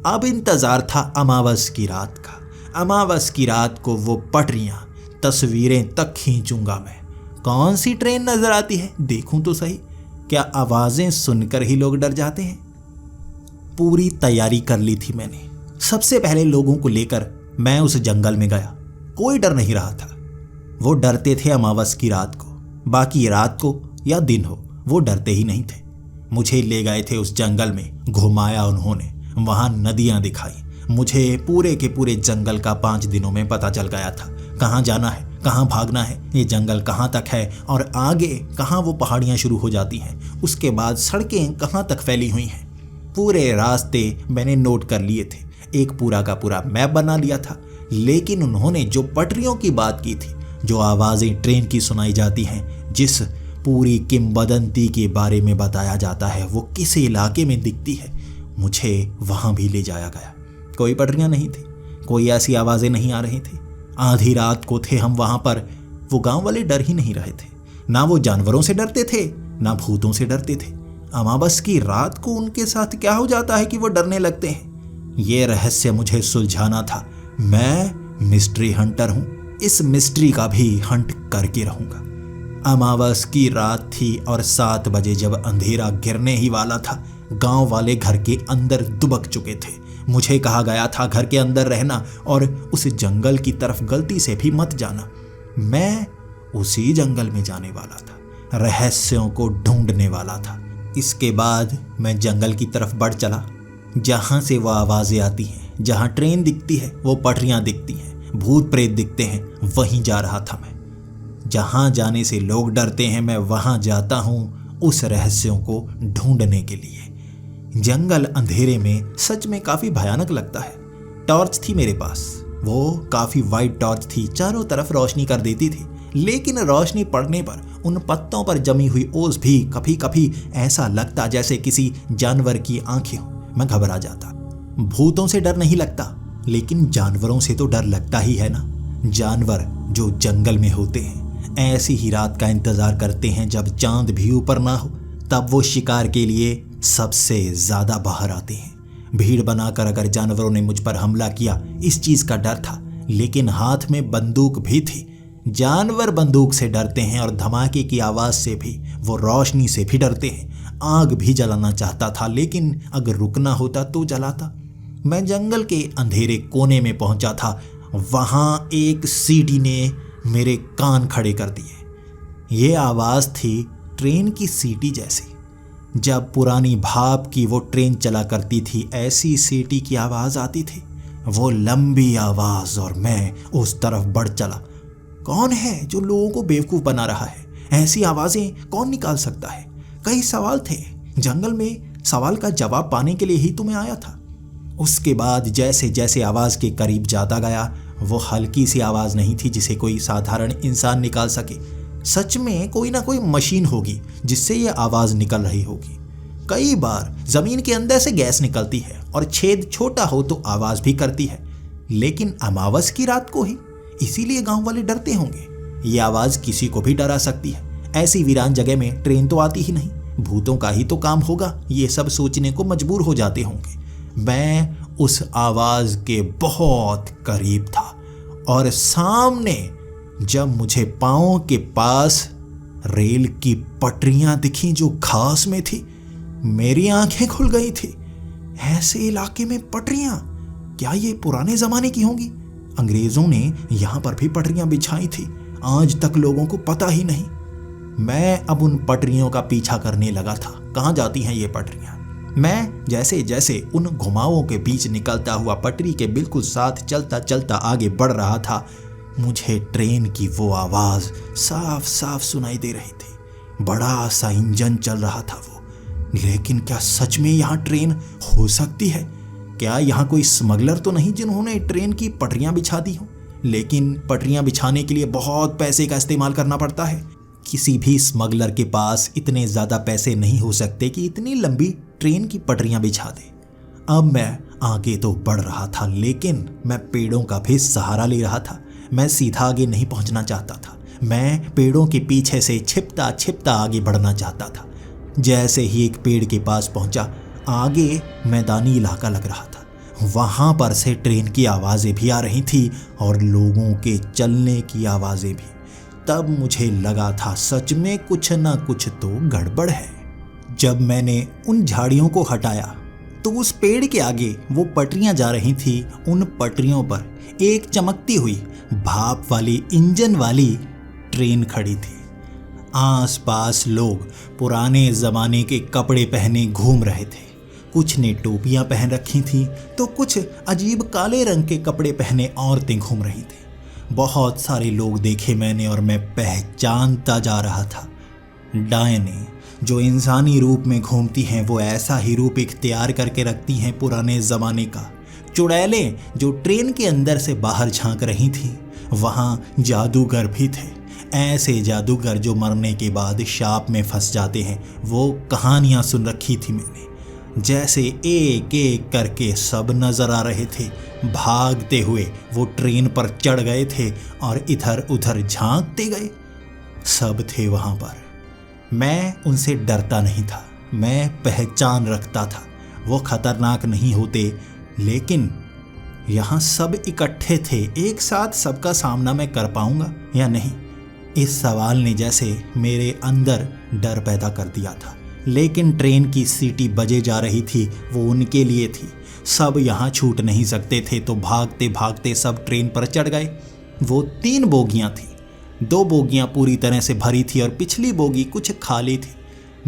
अब इंतजार था अमावस की रात का। अमावस की रात को वो पटरियां, तस्वीरें तक खींचूंगा मैं। कौन सी ट्रेन नजर आती है देखूं तो सही। क्या आवाजें सुनकर ही लोग डर जाते हैं? पूरी तैयारी कर ली थी मैंने। सबसे पहले लोगों को लेकर मैं उस जंगल में गया। कोई डर नहीं रहा था। वो डरते थे अमावस की रात को, बाकी रात को या दिन हो वो डरते ही नहीं थे। मुझे ले गए थे उस जंगल में, घुमाया उन्होंने, वहां नदियां दिखाई। मुझे पूरे के पूरे जंगल का 5 दिनों में पता चल गया था। कहाँ जाना है, कहाँ भागना है, ये जंगल कहाँ तक है और आगे कहाँ वो पहाड़ियाँ शुरू हो जाती हैं। उसके बाद सड़कें कहाँ तक फैली हुई हैं। पूरे रास्ते मैंने नोट कर लिए थे, एक पूरा का पूरा मैप बना लिया था। लेकिन उन्होंने जो पटरियों की बात की थी, जो आवाज़ें ट्रेन की सुनाई जाती हैं, जिस पूरी किंवदंती के बारे में बताया जाता है, वो किस इलाके में दिखती है, मुझे वहाँ भी ले जाया गया। कोई पटरियाँ नहीं थी, कोई ऐसी आवाज़ें नहीं आ रही थी। आधी रात को थे हम वहाँ पर। वो गांव वाले डर ही नहीं रहे थे। ना वो जानवरों से डरते थे, ना भूतों से डरते थे। अमावस की रात को उनके साथ क्या हो जाता है कि वो डरने लगते हैं? ये रहस्य मुझे सुलझाना था। मैं मिस्ट्री हंटर हूँ, इस मिस्ट्री का भी हंट करके रहूँगा। अमावस की रात थी और 7 बजे जब अंधेरा गिरने ही वाला था, गांव वाले घर के अंदर दुबक चुके थे। मुझे कहा गया था घर के अंदर रहना और उस जंगल की तरफ गलती से भी मत जाना। मैं उसी जंगल में जाने वाला था, रहस्यों को ढूंढने वाला था। इसके बाद मैं जंगल की तरफ बढ़ चला, जहाँ से वो आवाज़ें आती हैं, जहाँ ट्रेन दिखती है, वो पटरियाँ दिखती हैं, भूत प्रेत दिखते हैं, वहीं जा रहा था मैं। जहाँ जाने से लोग डरते हैं, मैं वहाँ जाता हूँ उस रहस्यों को ढूंढने के लिए। जंगल अंधेरे में सच में काफ़ी भयानक लगता है। टॉर्च थी मेरे पास, वो काफ़ी वाइट टॉर्च थी, चारों तरफ रोशनी कर देती थी। लेकिन रोशनी पड़ने पर उन पत्तों पर जमी हुई ओस भी कभी कभी ऐसा लगता जैसे किसी जानवर की आंखें हो। मैं घबरा जाता। भूतों से डर नहीं लगता, लेकिन जानवरों से तो डर लगता ही है ना। जानवर जो जंगल में होते हैं ऐसी ही रात का इंतजार करते हैं जब चांद भी ऊपर ना हो, तब वो शिकार के लिए सबसे ज्यादा बाहर आते हैं। भीड़ बनाकर अगर जानवरों ने मुझ पर हमला किया, इस चीज का डर था, लेकिन हाथ में बंदूक भी थी। जानवर बंदूक से डरते हैं और धमाके की आवाज से भी, वो रोशनी से भी डरते हैं। आग भी जलाना चाहता था, लेकिन अगर रुकना होता तो जलाता। मैं जंगल के अंधेरे कोने में पहुंचा था। वहां एक सीटी ने मेरे कान खड़े कर दिए। ये आवाज थी ट्रेन की सीटी जैसी। जब पुरानी भाप की वो ट्रेन चला करती थी, ऐसी सीटी की आवाज आती थी। वो लंबी आवाज, और मैं उस तरफ बढ़ चला। कौन है जो लोगों को बेवकूफ बना रहा है? ऐसी आवाजें कौन निकाल सकता है? कई सवाल थे। जंगल में सवाल का जवाब पाने के लिए ही तुम्हें आया था। उसके बाद जैसे जैसे आवाज के करीब जाता गया, वो हल्की सी आवाज नहीं थी जिसे कोई साधारण इंसान निकाल सके। सच में कोई ना कोई मशीन होगी जिससे ये आवाज निकल रही होगी। कई बार जमीन के अंदर से गैस निकलती है और छेद छोटा हो तो आवाज भी करती है, लेकिन अमावस की रात को ही, इसीलिए गांव वाले डरते होंगे। ये आवाज किसी को भी डरा सकती है। ऐसी वीरान जगह में ट्रेन तो आती ही नहीं, भूतों का ही तो काम होगा। ये सब सोचने को मजबूर हो जाते होंगे। मैं उस आवाज के बहुत करीब था और सामने जब मुझे पांव के पास रेल की पटरियां दिखी जो घास में थी, मेरी आंखें खुल गई थी। ऐसे इलाके में पटरियां, क्या ये पुराने जमाने की होंगी? अंग्रेजों ने यहां पर भी पटरियां बिछाई थी, आज तक लोगों को पता ही नहीं। मैं अब उन पटरियों का पीछा करने लगा था। कहां जाती हैं ये पटरियां? मैं जैसे जैसे उन घुमावों के बीच निकलता हुआ पटरी के बिल्कुल साथ चलता चलता आगे बढ़ रहा था, मुझे ट्रेन की वो आवाज साफ साफ सुनाई दे रही थी। बड़ा सा इंजन चल रहा था वो। लेकिन क्या सच में यहाँ ट्रेन हो सकती है? क्या यहाँ कोई स्मगलर तो नहीं जिन्होंने ट्रेन की पटरियां बिछा दी हो? लेकिन पटरियां बिछाने के लिए बहुत पैसे का इस्तेमाल करना पड़ता है। किसी भी स्मगलर के पास इतने ज्यादा पैसे नहीं हो सकते कि इतनी लंबी ट्रेन की पटरियां बिछा दे। अब मैं आगे तो बढ़ रहा था, लेकिन मैं पेड़ों का भी सहारा ले रहा था। मैं सीधा आगे नहीं पहुंचना चाहता था। मैं पेड़ों के पीछे से छिपता छिपता आगे बढ़ना चाहता था। जैसे ही एक पेड़ के पास पहुंचा, आगे मैदानी इलाका लग रहा था। वहां पर से ट्रेन की आवाजें भी आ रही थी और लोगों के चलने की आवाजें भी। तब मुझे लगा था सच में कुछ ना कुछ तो गड़बड़ है। जब मैंने उन झाड़ियों को हटाया तो उस पेड़ के आगे वो पटरियां जा रही थी। उन पटरियों पर एक चमकती हुई भाप वाली इंजन वाली ट्रेन खड़ी थी। आसपास लोग पुराने जमाने के कपड़े पहने घूम रहे थे। कुछ ने टोपियां पहन रखी थीं तो कुछ अजीब काले रंग के कपड़े पहने औरतें घूम रही थी। बहुत सारे लोग देखे मैंने और मैं पहचानता जा रहा था। डायनें जो इंसानी रूप में घूमती हैं, वो ऐसा ही रूप इख्तियार करके रखती हैं पुराने ज़माने का। चुड़ैलें जो ट्रेन के अंदर से बाहर झांक रही थीं, वहाँ जादूगर भी थे। ऐसे जादूगर जो मरने के बाद शाप में फंस जाते हैं, वो कहानियाँ सुन रखी थी मैंने। जैसे एक एक करके सब नजर आ रहे थे। भागते हुए वो ट्रेन पर चढ़ गए थे और इधर उधर झांकते गए। सब थे वहां पर। मैं उनसे डरता नहीं था, मैं पहचान रखता था। वो खतरनाक नहीं होते, लेकिन यहाँ सब इकट्ठे थे। एक साथ सबका सामना मैं कर पाऊंगा या नहीं, इस सवाल ने जैसे मेरे अंदर डर पैदा कर दिया था। लेकिन ट्रेन की सीटी बजे जा रही थी, वो उनके लिए थी। सब यहाँ छूट नहीं सकते थे, तो भागते भागते सब ट्रेन पर चढ़ गए। वो 3 बोगियाँ थी। 2 बोगियाँ पूरी तरह से भरी थी और पिछली बोगी कुछ खाली थी।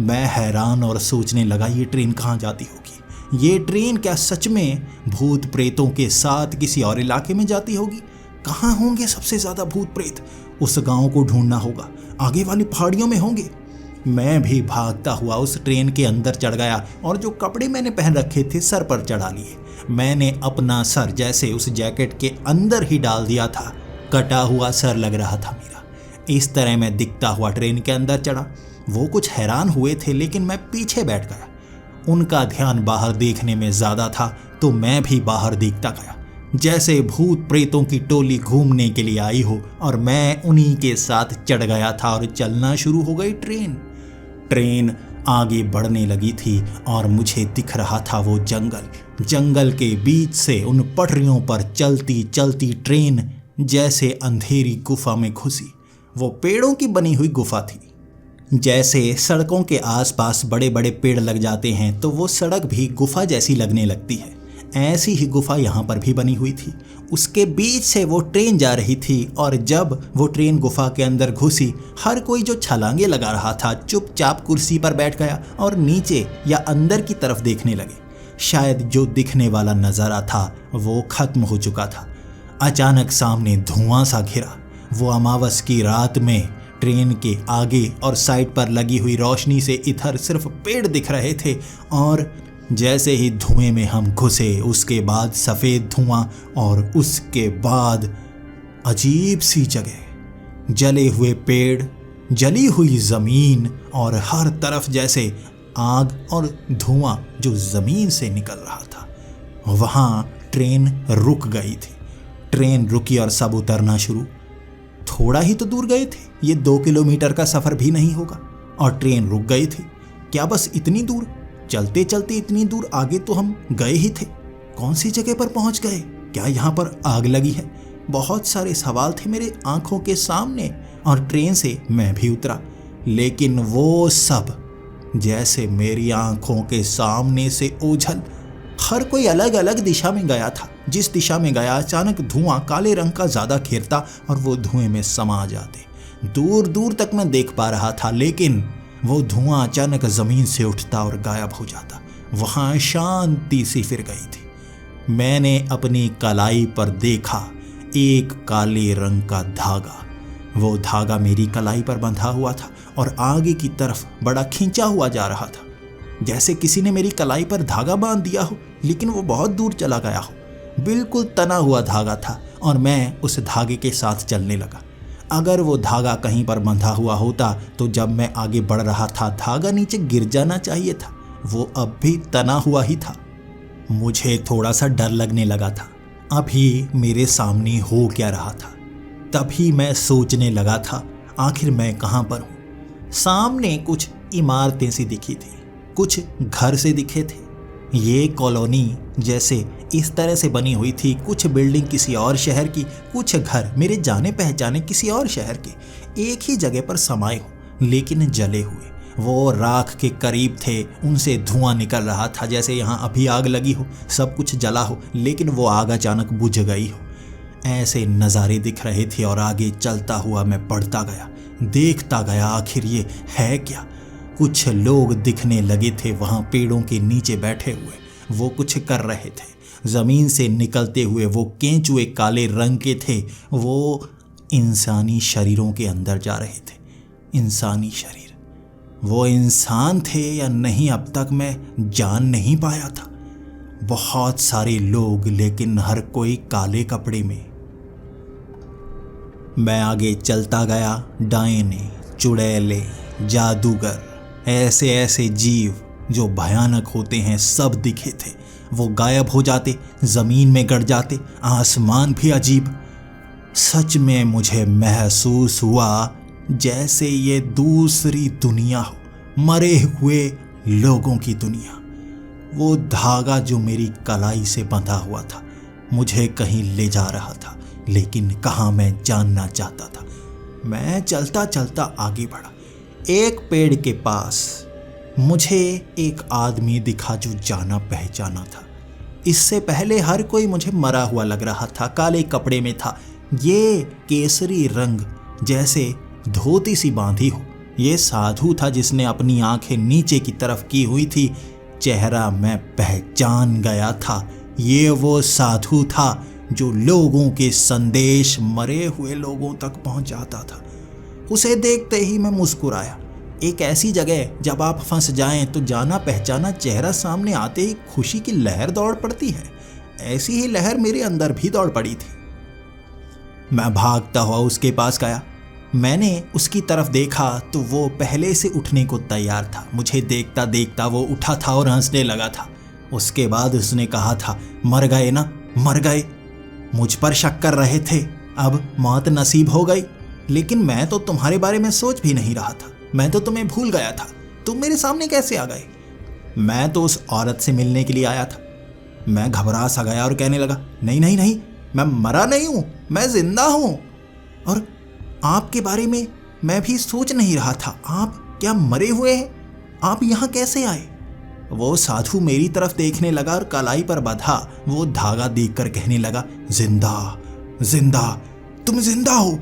मैं हैरान और सोचने लगा, ये ट्रेन कहाँ जाती होगी? ये ट्रेन क्या सच में भूत प्रेतों के साथ किसी और इलाके में जाती होगी? कहाँ होंगे सबसे ज़्यादा भूत प्रेत? उस गांव को ढूंढना होगा, आगे वाली पहाड़ियों में होंगे। मैं भी भागता हुआ उस ट्रेन के अंदर चढ़ गया और जो कपड़े मैंने पहन रखे थे सर पर चढ़ा लिए। मैंने अपना सर जैसे उस जैकेट के अंदर ही डाल दिया था। कटा हुआ सर लग रहा था मेरा। इस तरह मैं दिखता हुआ ट्रेन के अंदर चढ़ा। वो कुछ हैरान हुए थे, लेकिन मैं पीछे बैठ गया। उनका ध्यान बाहर देखने में ज़्यादा था, तो मैं भी बाहर देखता गया, जैसे भूत प्रेतों की टोली घूमने के लिए आई हो, और मैं उन्हीं के साथ चढ़ गया था और चलना शुरू हो गई ट्रेन आगे बढ़ने लगी थी और मुझे दिख रहा था वो जंगल के बीच से उन पटरियों पर चलती चलती ट्रेन जैसे अंधेरी गुफा में घुसी। वो पेड़ों की बनी हुई गुफा थी। जैसे सड़कों के आसपास बड़े बड़े पेड़ लग जाते हैं तो वो सड़क भी गुफा जैसी लगने लगती है, ऐसी ही गुफा यहाँ पर भी बनी हुई थी। उसके बीच से वो ट्रेन जा रही थी और जब वो ट्रेन गुफा के अंदर घुसी, हर कोई जो छलांगे लगा रहा था चुपचाप कुर्सी पर बैठ गया और नीचे या अंदर की तरफ देखने लगे। शायद जो दिखने वाला नज़ारा था वो खत्म हो चुका था। अचानक सामने धुआं सा घिरा। वो अमावस की रात में ट्रेन के आगे और साइड पर लगी हुई रोशनी से इधर सिर्फ पेड़ दिख रहे थे, और जैसे ही धुएं में हम घुसे उसके बाद सफ़ेद धुआं और उसके बाद अजीब सी जगह, जले हुए पेड़, जली हुई ज़मीन और हर तरफ जैसे आग और धुआं जो ज़मीन से निकल रहा था। वहाँ ट्रेन रुक गई थी। ट्रेन रुकी और सब उतरना शुरू। थोड़ा ही तो दूर गए थे, ये 2 किलोमीटर का सफ़र भी नहीं होगा, और ट्रेन रुक गई थी। क्या बस इतनी दूर? चलते चलते इतनी दूर आगे तो हम गए ही थे। कौन सी जगह पर पहुंच गए? क्या यहाँ पर आग लगी है? बहुत सारे सवाल थे मेरे आंखों के सामने, और ट्रेन से मैं भी उतरा, लेकिन वो सब जैसे मेरी आंखों के सामने से ओझल। हर कोई अलग अलग दिशा में गया था। जिस दिशा में गया अचानक धुआं काले रंग का ज़्यादा घेरता और वो धुएं में समा जाते। दूर दूर तक मैं देख पा रहा था, लेकिन वो धुआं अचानक ज़मीन से उठता और गायब हो जाता। वहाँ शांति सी फिर गई थी। मैंने अपनी कलाई पर देखा एक काले रंग का धागा। वो धागा मेरी कलाई पर बंधा हुआ था और आगे की तरफ बड़ा खींचा हुआ जा रहा था, जैसे किसी ने मेरी कलाई पर धागा बांध दिया हो, लेकिन वो बहुत दूर चला गया हो। बिल्कुल तना हुआ धागा था और मैं उस धागे के साथ चलने लगा। अगर वो धागा कहीं पर बंधा हुआ होता तो जब मैं आगे बढ़ रहा था धागा नीचे गिर जाना चाहिए था। वो अब भी तना हुआ ही था। मुझे थोड़ा सा डर लगने लगा था। अभी मेरे सामने हो क्या रहा था? तभी मैं सोचने लगा था, आखिर मैं कहाँ पर हूँ? सामने कुछ इमारतें सी दिखी थी, कुछ घर से दिखे थे। ये कॉलोनी जैसे इस तरह से बनी हुई थी, कुछ बिल्डिंग किसी और शहर की, कुछ घर मेरे जाने पहचाने किसी और शहर के, एक ही जगह पर समाये हो लेकिन जले हुए। वो राख के करीब थे, उनसे धुआं निकल रहा था जैसे यहाँ अभी आग लगी हो, सब कुछ जला हो, लेकिन वो आग अचानक बुझ गई हो। ऐसे नज़ारे दिख रहे थे और आगे चलता हुआ मैं बढ़ता गया, देखता गया आखिर ये है क्या। कुछ लोग दिखने लगे थे वहाँ पेड़ों के नीचे बैठे हुए, वो कुछ कर रहे थे। ज़मीन से निकलते हुए वो केंचुए काले रंग के थे, वो इंसानी शरीरों के अंदर जा रहे थे। इंसानी शरीर, वो इंसान थे या नहीं अब तक मैं जान नहीं पाया था। बहुत सारे लोग, लेकिन हर कोई काले कपड़े में। मैं आगे चलता गया। डायने, चुड़ैले, जादूगर, ऐसे ऐसे जीव जो भयानक होते हैं सब दिखे थे। वो गायब हो जाते, ज़मीन में गड़ जाते, आसमान भी अजीब। सच में मुझे महसूस हुआ जैसे ये दूसरी दुनिया हो, मरे हुए लोगों की दुनिया। वो धागा जो मेरी कलाई से बंधा हुआ था मुझे कहीं ले जा रहा था, लेकिन कहाँ मैं जानना चाहता था। मैं चलता चलता आगे बढ़ा। एक पेड़ के पास मुझे एक आदमी दिखा जो जाना पहचाना था। इससे पहले हर कोई मुझे मरा हुआ लग रहा था, काले कपड़े में था, ये केसरी रंग जैसे धोती सी बांधी हो। ये साधु था जिसने अपनी आंखें नीचे की तरफ की हुई थी। चेहरा मैं पहचान गया था, ये वो साधु था जो लोगों के संदेश मरे हुए लोगों तक पहुंचाता था। उसे देखते ही मैं मुस्कुराया। एक ऐसी जगह जब आप फंस जाएं तो जाना पहचाना चेहरा सामने आते ही खुशी की लहर दौड़ पड़ती है। ऐसी ही लहर मेरे अंदर भी दौड़ पड़ी थी। मैं भागता हुआ उसके पास गया। मैंने उसकी तरफ देखा तो वो पहले से उठने को तैयार था। मुझे देखता देखता वो उठा था और हंसने लगा था। उसके बाद उसने कहा था, मर गए ना, मर गए। मुझ पर शक कर रहे थे, अब मौत नसीब हो गई। लेकिन मैं तो तुम्हारे बारे में सोच भी नहीं रहा था, मैं तो तुम्हें भूल गया था। तुम मेरे सामने कैसे आ गए? मैं तो उस औरत से मिलने के लिए आया था। मैं घबरा सा गया और कहने लगा, नहीं नहीं नहीं, मैं मरा नहीं हूं, मैं जिंदा हूं। और आपके बारे में मैं भी सोच नहीं रहा था। आप क्या मरे हुए हैं? आप यहाँ कैसे आए? वो साधु मेरी तरफ देखने लगा और कलाई पर बंधा वो धागा देखकर कहने लगा, जिंदा, जिंदा, तुम जिंदा हो।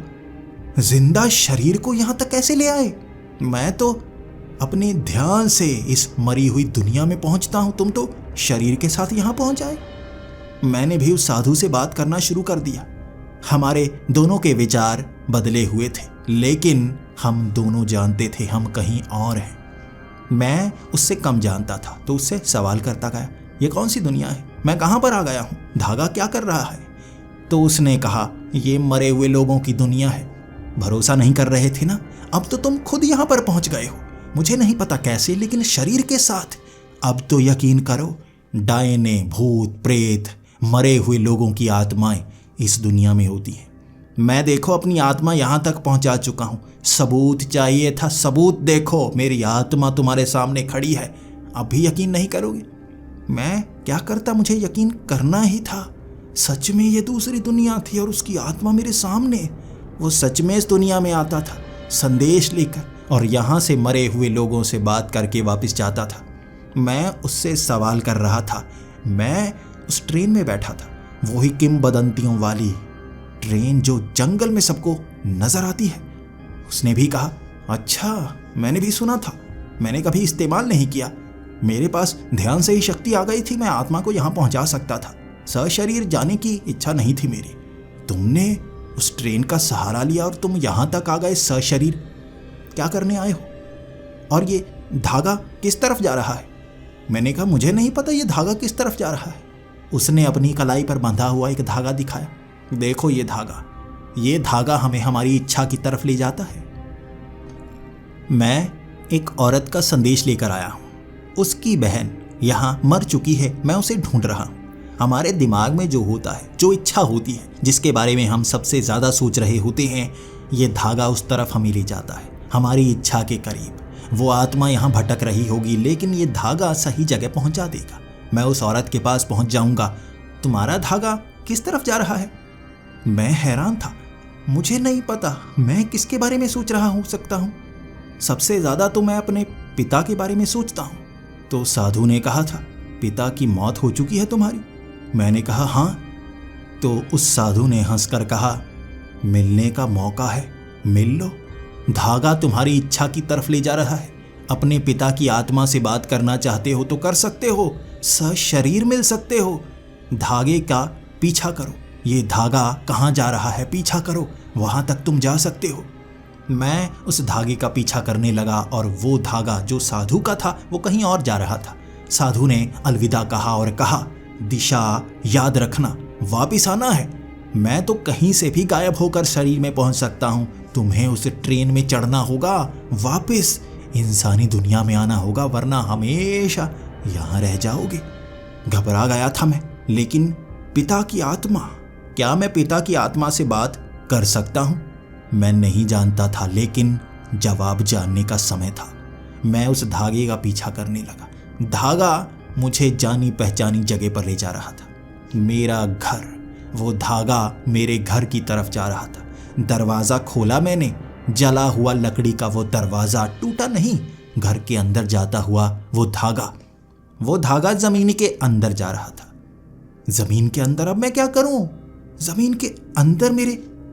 जिंदा शरीर को यहाँ तक कैसे ले आए? मैं तो अपने ध्यान से इस मरी हुई दुनिया में पहुंचता हूं, तुम तो शरीर के साथ यहाँ पहुंच आए। मैंने भी उस साधु से बात करना शुरू कर दिया। हमारे दोनों के विचार बदले हुए थे, लेकिन हम दोनों जानते थे हम कहीं और हैं। मैं उससे कम जानता था तो उससे सवाल करता गया, ये कौन सी दुनिया है? मैं कहाँ पर आ गया हूँ? धागा क्या कर रहा है? तो उसने कहा, ये मरे हुए लोगों की दुनिया है। भरोसा नहीं कर रहे थे ना? अब तो तुम खुद यहाँ पर पहुँच गए हो। मुझे नहीं पता कैसे, लेकिन शरीर के साथ। अब तो यकीन करो, डायने, भूत, प्रेत, मरे हुए लोगों की आत्माएं इस दुनिया में होती हैं। मैं देखो अपनी आत्मा यहाँ तक पहुँचा चुका हूँ। सबूत चाहिए था, सबूत देखो, मेरी आत्मा तुम्हारे सामने खड़ी है। अब भी यकीन नहीं करोगे? मैं क्या करता, मुझे यकीन करना ही था। सच में ये दूसरी दुनिया थी और उसकी आत्मा मेरे सामने। वो सच में इस दुनिया में आता था संदेश लेकर और यहाँ से मरे हुए लोगों से बात करके वापस जाता था। मैं उससे सवाल कर रहा था। मैं उस ट्रेन में बैठा था, वही किंवदंतियों वाली ट्रेन जो जंगल में सबको नजर आती है। उसने भी कहा, अच्छा, मैंने भी सुना था, मैंने कभी इस्तेमाल नहीं किया। मेरे पास ध्यान से ही शक्ति आ गई थी, मैं आत्मा को यहाँ पहुँचा सकता था। सशरीर जाने की इच्छा नहीं थी मेरी। तुमने उस ट्रेन का सहारा लिया और तुम यहाँ तक आ गए सशरीर। क्या करने आए हो? और ये धागा किस तरफ जा रहा है? मैंने कहा, मुझे नहीं पता ये धागा किस तरफ जा रहा है। उसने अपनी कलाई पर बंधा हुआ एक धागा दिखाया। देखो ये धागा हमें हमारी इच्छा की तरफ ले जाता है। मैं एक औरत का संदेश लेकर आया हूँ। उसकी बहन यहाँ मर चुकी है, मैं उसे ढूंढ रहा हूँ। हमारे दिमाग में जो होता है, जो इच्छा होती है, जिसके बारे में हम सबसे ज़्यादा सोच रहे होते हैं, ये धागा उस तरफ हमें ले जाता है, हमारी इच्छा के करीब। वो आत्मा यहाँ भटक रही होगी, लेकिन ये धागा सही जगह पहुँचा देगा। मैं उस औरत के पास पहुँच जाऊँगा। तुम्हारा धागा किस तरफ जा रहा है? मैं हैरान था। मुझे नहीं पता मैं किसके बारे में सोच रहा हो सकता हूँ। सबसे ज़्यादा तो मैं अपने पिता के बारे में सोचता हूँ। तो साधु ने कहा था, पिता की मौत हो चुकी है तुम्हारी? मैंने कहा, हाँ। तो उस साधु ने हंसकर कहा, मिलने का मौका है, मिल लो। धागा तुम्हारी इच्छा की तरफ ले जा रहा है। अपने पिता की आत्मा से बात करना चाहते हो तो कर सकते हो, सशरीर मिल सकते हो। धागे का पीछा करो, ये धागा कहाँ जा रहा है पीछा करो, वहाँ तक तुम जा सकते हो। मैं उस धागे का पीछा करने लगा और वो धागा जो साधु का था वो कहीं और जा रहा था। साधु ने अलविदा कहा और कहा, दिशा याद रखना, वापिस आना है। मैं तो कहीं से भी गायब होकर शरीर में पहुंच सकता हूं। तुम्हें उस ट्रेन में चढ़ना होगा, वापिस इंसानी दुनिया में आना होगा, वरना हमेशा यहाँ रह जाओगे। घबरा गया था मैं, लेकिन पिता की आत्मा, क्या मैं पिता की आत्मा से बात कर सकता हूँ? मैं नहीं जानता था, लेकिन जवाब जानने का समय था। मैं उस धागे का पीछा करने लगा। धागा मुझे जानी पहचानी जगह पर ले जा रहा था, मेरा घर। वो धागा मेरे घर की तरफ जा रहा था। दरवाज़ा खोला मैंने, जला हुआ लकड़ी का वो दरवाज़ा टूटा नहीं, घर के अंदर जाता हुआ वो धागा ज़मीन के अंदर जा रहा था। ज़मीन के अंदर अब मैं क्या करूं? ज़मीन के अंदर मेरे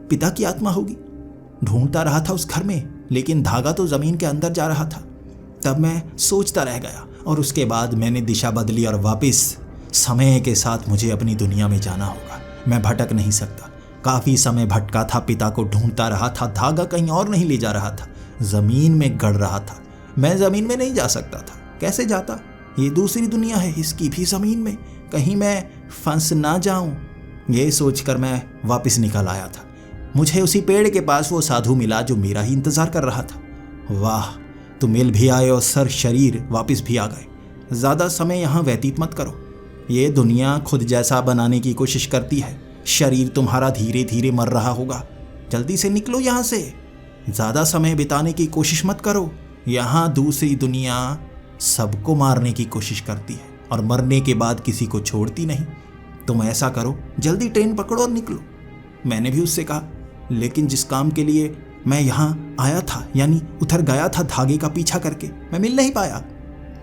पिता की आत्मा होगी। ढूंढता रहा था उस घर में, लेकिन धागा तो ज़मीन के अंदर जा रहा था। तब मैं सोचता रह गया और उसके बाद मैंने दिशा बदली और वापस समय के साथ मुझे अपनी दुनिया में जाना होगा। मैं भटक नहीं सकता। काफ़ी समय भटका था, पिता को ढूंढता रहा था, धागा कहीं और नहीं ले जा रहा था, ज़मीन में गड़ रहा था। मैं ज़मीन में नहीं जा सकता था। कैसे जाता? ये दूसरी दुनिया है, इसकी भी ज़मीन में, कहीं मैं फंस ना जाऊं। ये सोचकर मैं वापस निकल आया था। मुझे उसी पेड़ के पास वो साधु मिला जो मेरा ही इंतजार कर रहा था। वाह, तुम मिल भी आए और सर शरीर वापस भी आ गए। ज़्यादा समय यहाँ व्यतीत मत करो। ये दुनिया खुद जैसा बनाने की कोशिश करती है। शरीर तुम्हारा धीरे धीरे मर रहा होगा। जल्दी से निकलो यहाँ से। ज़्यादा समय बिताने की कोशिश मत करो। यहाँ दूसरी दुनिया सबको मारने की कोशिश करती है और मरने के बाद किसी को छोड़ती नहीं। तुम ऐसा करो, जल्दी ट्रेन पकड़ो और निकलो। मैंने भी उससे कहा, लेकिन जिस काम के लिए मैं यहाँ आया था, यानी उधर गया था धागे का पीछा करके, मैं मिल नहीं पाया।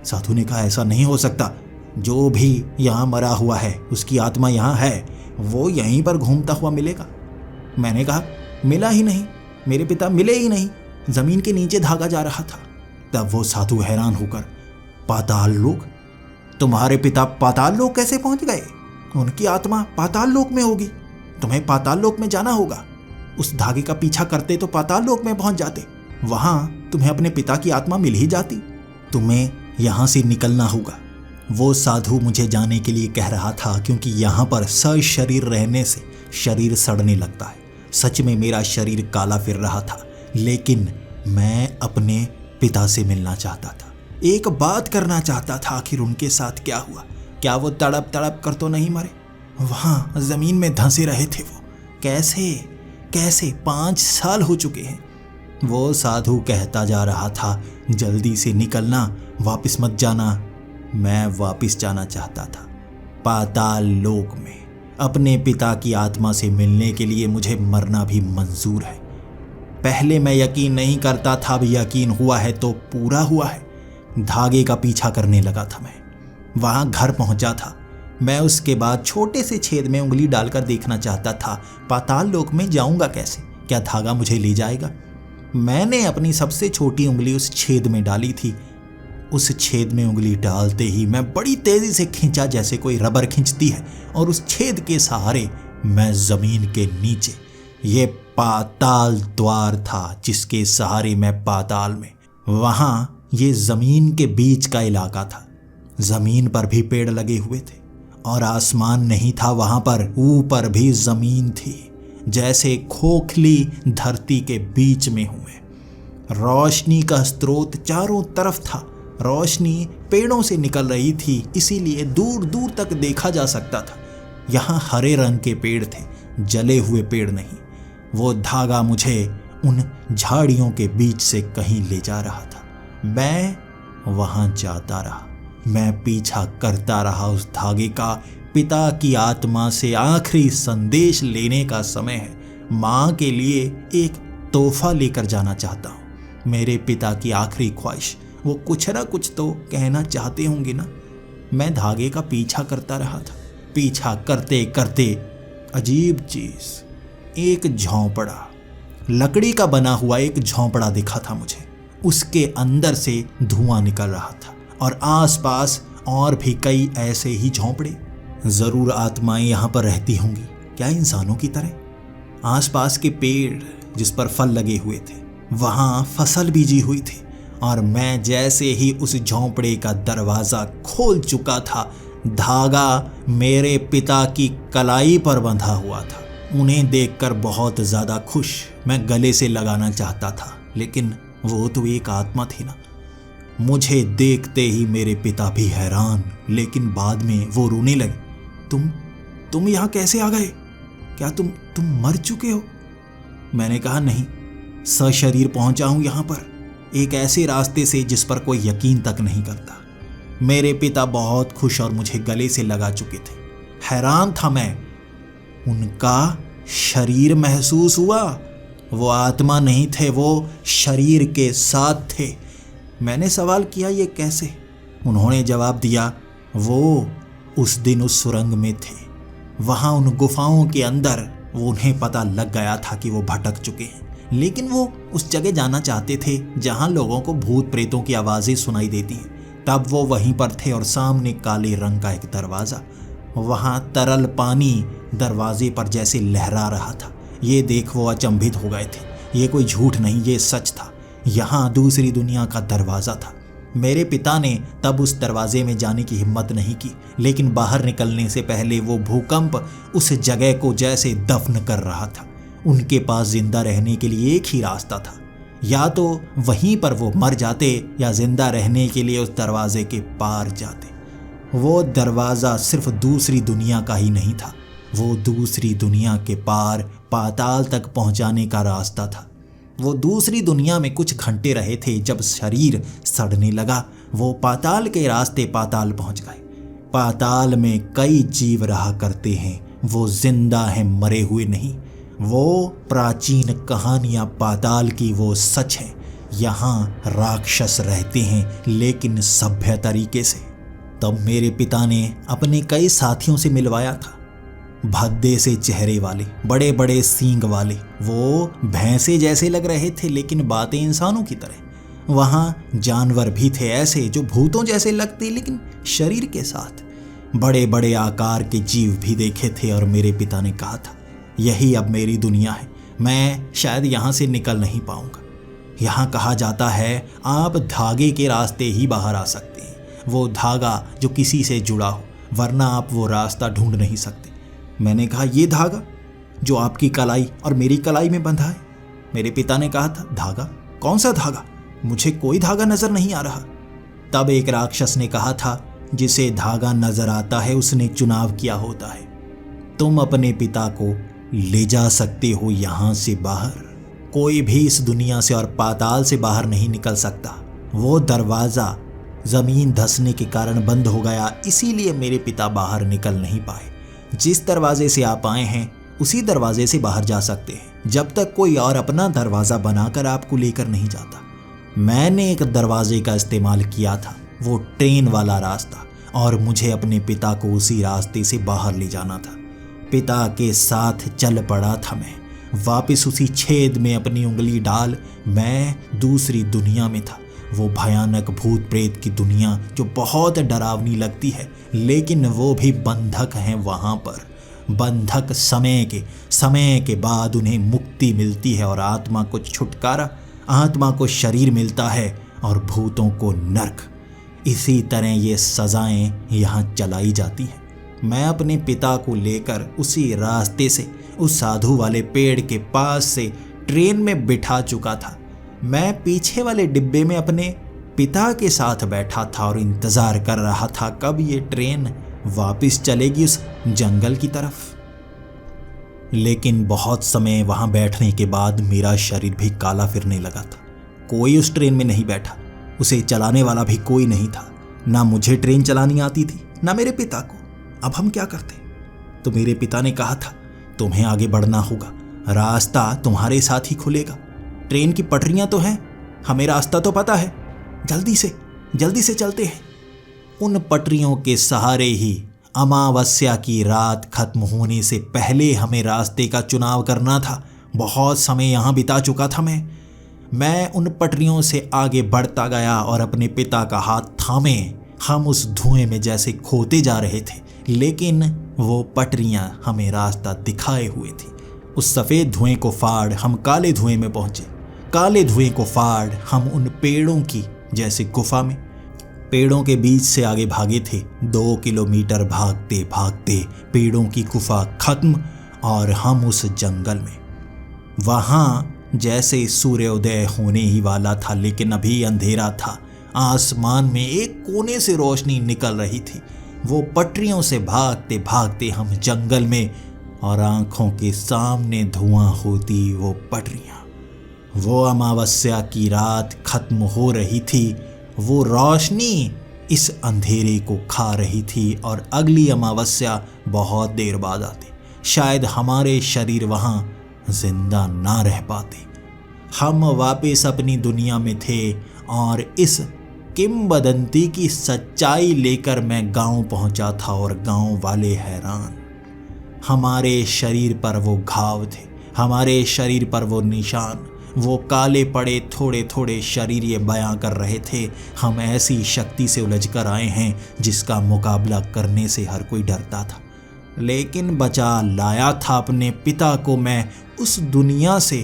साधु ने कहा, ऐसा नहीं हो सकता। जो भी यहाँ मरा हुआ है उसकी आत्मा यहाँ है, वो यहीं पर घूमता हुआ मिलेगा। मैंने कहा, मिला ही नहीं, मेरे पिता मिले ही नहीं। जमीन के नीचे धागा जा रहा था। तब वो साधु हैरान होकर, पाताल लोक? तुम्हारे पिता पाताल लोक कैसे पहुंच गए? उनकी आत्मा पाताल लोक में होगी। तुम्हें पाताल लोक में जाना होगा। उस धागे का पीछा करते तो पाताल लोक में पहुंच जाते। वहां तुम्हें अपने पिता की आत्मा मिल ही जाती। तुम्हें यहां से निकलना होगा। वो साधु मुझे जाने के लिए कह रहा था, क्योंकि यहाँ पर सशरीर रहने से शरीर सड़ने लगता है। सच में मेरा शरीर काला फिर रहा था, लेकिन मैं अपने पिता से मिलना चाहता था। एक बात करना चाहता था, आखिर उनके साथ क्या हुआ? क्या वो तड़प तड़प कर तो नहीं मरे? वहाँ जमीन में धंसे रहे थे वो। कैसे 5 साल हो चुके हैं। वो साधु कहता जा रहा था, जल्दी से निकलना, वापस मत जाना। मैं वापस जाना चाहता था पाताल लोक में। अपने पिता की आत्मा से मिलने के लिए मुझे मरना भी मंजूर है। पहले मैं यकीन नहीं करता था, अब यकीन हुआ है तो पूरा हुआ है। धागे का पीछा करने लगा था मैं। वहां घर पहुंचा था मैं। उसके बाद छोटे से छेद में उंगली डालकर देखना चाहता था, पाताल लोक में जाऊंगा कैसे? क्या धागा मुझे ले जाएगा? मैंने अपनी सबसे छोटी उंगली उस छेद में डाली थी। उस छेद में उंगली डालते ही मैं बड़ी तेजी से खींचा, जैसे कोई रबर खींचती है, और उस छेद के सहारे मैं जमीन के नीचे, ये पाताल द्वार था जिसके सहारे मैं पाताल में, वहां ये जमीन के बीच का इलाका था। जमीन पर भी पेड़ लगे हुए थे और आसमान नहीं था वहां पर, ऊपर भी जमीन थी, जैसे खोखली धरती के बीच में हुए। रोशनी का स्रोत चारों तरफ था। रोशनी पेड़ों से निकल रही थी, इसीलिए दूर दूर तक देखा जा सकता था। यहाँ हरे रंग के पेड़ थे, जले हुए पेड़ नहीं। वो धागा मुझे उन झाड़ियों के बीच से कहीं ले जा रहा था। मैं वहां जाता रहा, मैं पीछा करता रहा उस धागे का। पिता की आत्मा से आखिरी संदेश लेने का समय है। माँ के लिए एक तोहफा लेकर जाना चाहता हूँ। मेरे पिता की आखिरी ख्वाहिश, वो कुछ ना कुछ तो कहना चाहते होंगे ना। मैं धागे का पीछा करता रहा था। पीछा करते करते अजीब चीज, एक झोंपड़ा, लकड़ी का बना हुआ एक झोंपड़ा दिखा था मुझे। उसके अंदर से धुआं निकल रहा था और आसपास और भी कई ऐसे ही झोंपड़े। जरूर आत्माएं यहाँ पर रहती होंगी, क्या इंसानों की तरह? आसपास के पेड़ जिस पर फल लगे हुए थे, वहां फसल बीजी हुई थी। और मैं जैसे ही उस झोंपड़े का दरवाजा खोल चुका था, धागा मेरे पिता की कलाई पर बंधा हुआ था। उन्हें देखकर बहुत ज्यादा खुश मैं गले से लगाना चाहता था, लेकिन वो तो एक आत्मा थी ना। मुझे देखते ही मेरे पिता भी हैरान, लेकिन बाद में वो रोने लगे। तुम यहाँ कैसे आ गए? क्या तुम मर चुके हो? मैंने कहा, नहीं, सशरीर पहुंचा हूं यहाँ पर, एक ऐसे रास्ते से जिस पर कोई यकीन तक नहीं करता। मेरे पिता बहुत खुश और मुझे गले से लगा चुके थे। हैरान था मैं। उनका शरीर महसूस हुआ। वो आत्मा नहीं थे, वो शरीर के साथ थे। मैंने सवाल किया, ये कैसे? उन्होंने जवाब दिया, वो उस दिन उस सुरंग में थे। वहां उन गुफाओं के अंदर उन्हें पता लग गया था कि वो भटक चुके हैं, लेकिन वो उस जगह जाना चाहते थे जहां लोगों को भूत प्रेतों की आवाजें सुनाई देती हैं। तब वो वहीं पर थे और सामने काले रंग का एक दरवाज़ा, वहां तरल पानी दरवाजे पर जैसे लहरा रहा था। ये देख वो अचंभित हो गए थे। ये कोई झूठ नहीं, ये सच था। यहाँ दूसरी दुनिया का दरवाज़ा था। मेरे पिता ने तब उस दरवाजे में जाने की हिम्मत नहीं की, लेकिन बाहर निकलने से पहले वो भूकंप उस जगह को जैसे दफन कर रहा था। उनके पास जिंदा रहने के लिए एक ही रास्ता था, या तो वहीं पर वो मर जाते या जिंदा रहने के लिए उस दरवाजे के पार जाते। वो दरवाज़ा सिर्फ दूसरी दुनिया का ही नहीं था, वो दूसरी दुनिया के पार पाताल तक पहुंचाने का रास्ता था। वो दूसरी दुनिया में कुछ घंटे रहे थे, जब शरीर सड़ने लगा वो पाताल के रास्ते पाताल पहुंच गए। पाताल में कई जीव रहा करते हैं, वो जिंदा हैं, मरे हुए नहीं। वो प्राचीन कहानियां पाताल की वो सच है। यहाँ राक्षस रहते हैं, लेकिन सभ्य तरीके से। तब मेरे पिता ने अपने कई साथियों से मिलवाया था, भद्दे से चेहरे वाले, बड़े बड़े सींग वाले। वो भैंसे जैसे लग रहे थे, लेकिन बातें इंसानों की तरह। वहाँ जानवर भी थे ऐसे जो भूतों जैसे लगते, लेकिन शरीर के साथ। बड़े बड़े आकार के जीव भी देखे थे, और मेरे पिता ने कहा था, यही अब मेरी दुनिया है, मैं शायद यहाँ से निकल नहीं पाऊंगा। यहाँ कहा जाता है आप धागे के रास्ते ही बाहर आ सकते हैं, वो धागा जो किसी से जुड़ा हो, वरना आप वो रास्ता ढूंढ नहीं सकते। मैंने कहा, ये धागा जो आपकी कलाई और मेरी कलाई में बंधा है? मेरे पिता ने कहा था, धागा? कौन सा धागा? मुझे कोई धागा नजर नहीं आ रहा। तब एक राक्षस ने कहा था, जिसे धागा नजर आता है उसने चुनाव किया होता है। तुम अपने पिता को ले जा सकते हो यहाँ से बाहर। कोई भी इस दुनिया से और पाताल से बाहर नहीं निकल सकता। वो दरवाज़ा ज़मीन धंसने के कारण बंद हो गया, इसीलिए मेरे पिता बाहर निकल नहीं पाए। जिस दरवाजे से आप आए हैं उसी दरवाजे से बाहर जा सकते हैं, जब तक कोई और अपना दरवाज़ा बनाकर आपको लेकर नहीं जाता। मैंने एक दरवाजे का इस्तेमाल किया था, वो ट्रेन वाला रास्ता, और मुझे अपने पिता को उसी रास्ते से बाहर ले जाना था। पिता के साथ चल पड़ा था मैं। वापस उसी छेद में अपनी उंगली डाल मैं दूसरी दुनिया में था। वो भयानक भूत प्रेत की दुनिया जो बहुत डरावनी लगती है, लेकिन वो भी बंधक हैं वहाँ पर। बंधक समय के बाद उन्हें मुक्ति मिलती है, और आत्मा को छुटकारा, आत्मा को शरीर मिलता है और भूतों को नर्क। इसी तरह ये सजाएं यहाँ चलाई जाती हैं। मैं अपने पिता को लेकर उसी रास्ते से उस साधु वाले पेड़ के पास से ट्रेन में बिठा चुका था। मैं पीछे वाले डिब्बे में अपने पिता के साथ बैठा था और इंतज़ार कर रहा था कब ये ट्रेन वापस चलेगी उस जंगल की तरफ। लेकिन बहुत समय वहाँ बैठने के बाद मेरा शरीर भी काला फिरने लगा था। कोई उस ट्रेन में नहीं बैठा, उसे चलाने वाला भी कोई नहीं था। ना मुझे ट्रेन चलानी आती थी, ना मेरे पिता को। अब हम क्या करते? तो मेरे पिता ने कहा था, तुम्हें आगे बढ़ना होगा, रास्ता तुम्हारे साथ ही खुलेगा। ट्रेन की पटरियां तो हैं, हमें रास्ता तो पता है, जल्दी से चलते हैं। उन पटरियों के सहारे ही अमावस्या की रात खत्म होने से पहले हमें रास्ते का चुनाव करना था। बहुत समय यहाँ बिता चुका था मैं उन पटरियों से आगे बढ़ता गया और अपने पिता का हाथ थामे हम उस धुएं में जैसे खोते जा रहे थे, लेकिन वो पटरियां हमें रास्ता दिखाए हुए थी। उस सफ़ेद धुएं को फाड़ हम काले धुएं में पहुंचे। काले धुएं को फाड़ हम उन पेड़ों की जैसे गुफा में। पेड़ों के बीच से आगे भागे थे। 2 किलोमीटर भागते भागते पेड़ों की गुफा खत्म और हम उस जंगल में। वहाँ जैसे सूर्योदय होने ही वाला था, लेकिन अभी अंधेरा था। आसमान में एक कोने से रोशनी निकल रही थी। वो पटरियों से भागते भागते हम जंगल में, और आंखों के सामने धुआं होती वो पटरियां। वो अमावस्या की रात खत्म हो रही थी। वो रोशनी इस अंधेरे को खा रही थी, और अगली अमावस्या बहुत देर बाद आती। शायद हमारे शरीर वहाँ जिंदा ना रह पाते। हम वापस अपनी दुनिया में थे, और इस किंवदंती की सच्चाई लेकर मैं गांव पहुंचा था, और गांव वाले हैरान। हमारे शरीर पर वो घाव थे, हमारे शरीर पर वो निशान, वो काले पड़े थोड़े थोड़े शरीर ये बयां कर रहे थे, हम ऐसी शक्ति से उलझ कर आए हैं जिसका मुकाबला करने से हर कोई डरता था। लेकिन बचा लाया था अपने पिता को मैं उस दुनिया से,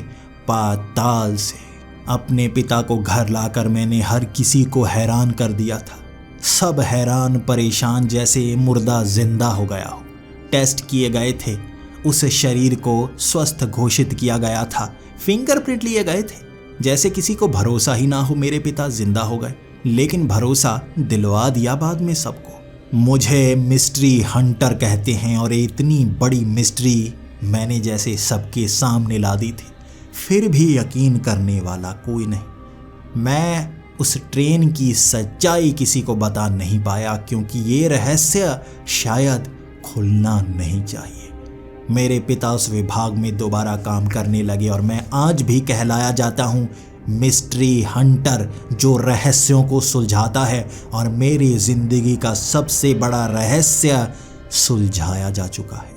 पाताल से। अपने पिता को घर लाकर मैंने हर किसी को हैरान कर दिया था। सब हैरान परेशान, जैसे मुर्दा जिंदा हो गया हो। टेस्ट किए गए थे उस शरीर को स्वस्थ घोषित किया गया था। फिंगरप्रिंट लिए गए थे। जैसे किसी को भरोसा ही ना हो मेरे पिता जिंदा हो गए, लेकिन भरोसा दिलवा दिया बाद में सबको। मुझे मिस्ट्री हंटर कहते हैं और इतनी बड़ी मिस्ट्री मैंने जैसे सबके सामने ला दी थी, फिर भी यकीन करने वाला कोई नहीं। मैं उस ट्रेन की सच्चाई किसी को बता नहीं पाया, क्योंकि ये रहस्य शायद खुलना नहीं चाहिए। मेरे पिता उस विभाग में दोबारा काम करने लगे और मैं आज भी कहलाया जाता हूँ मिस्ट्री हंटर, जो रहस्यों को सुलझाता है, और मेरी जिंदगी का सबसे बड़ा रहस्य सुलझाया जा चुका है।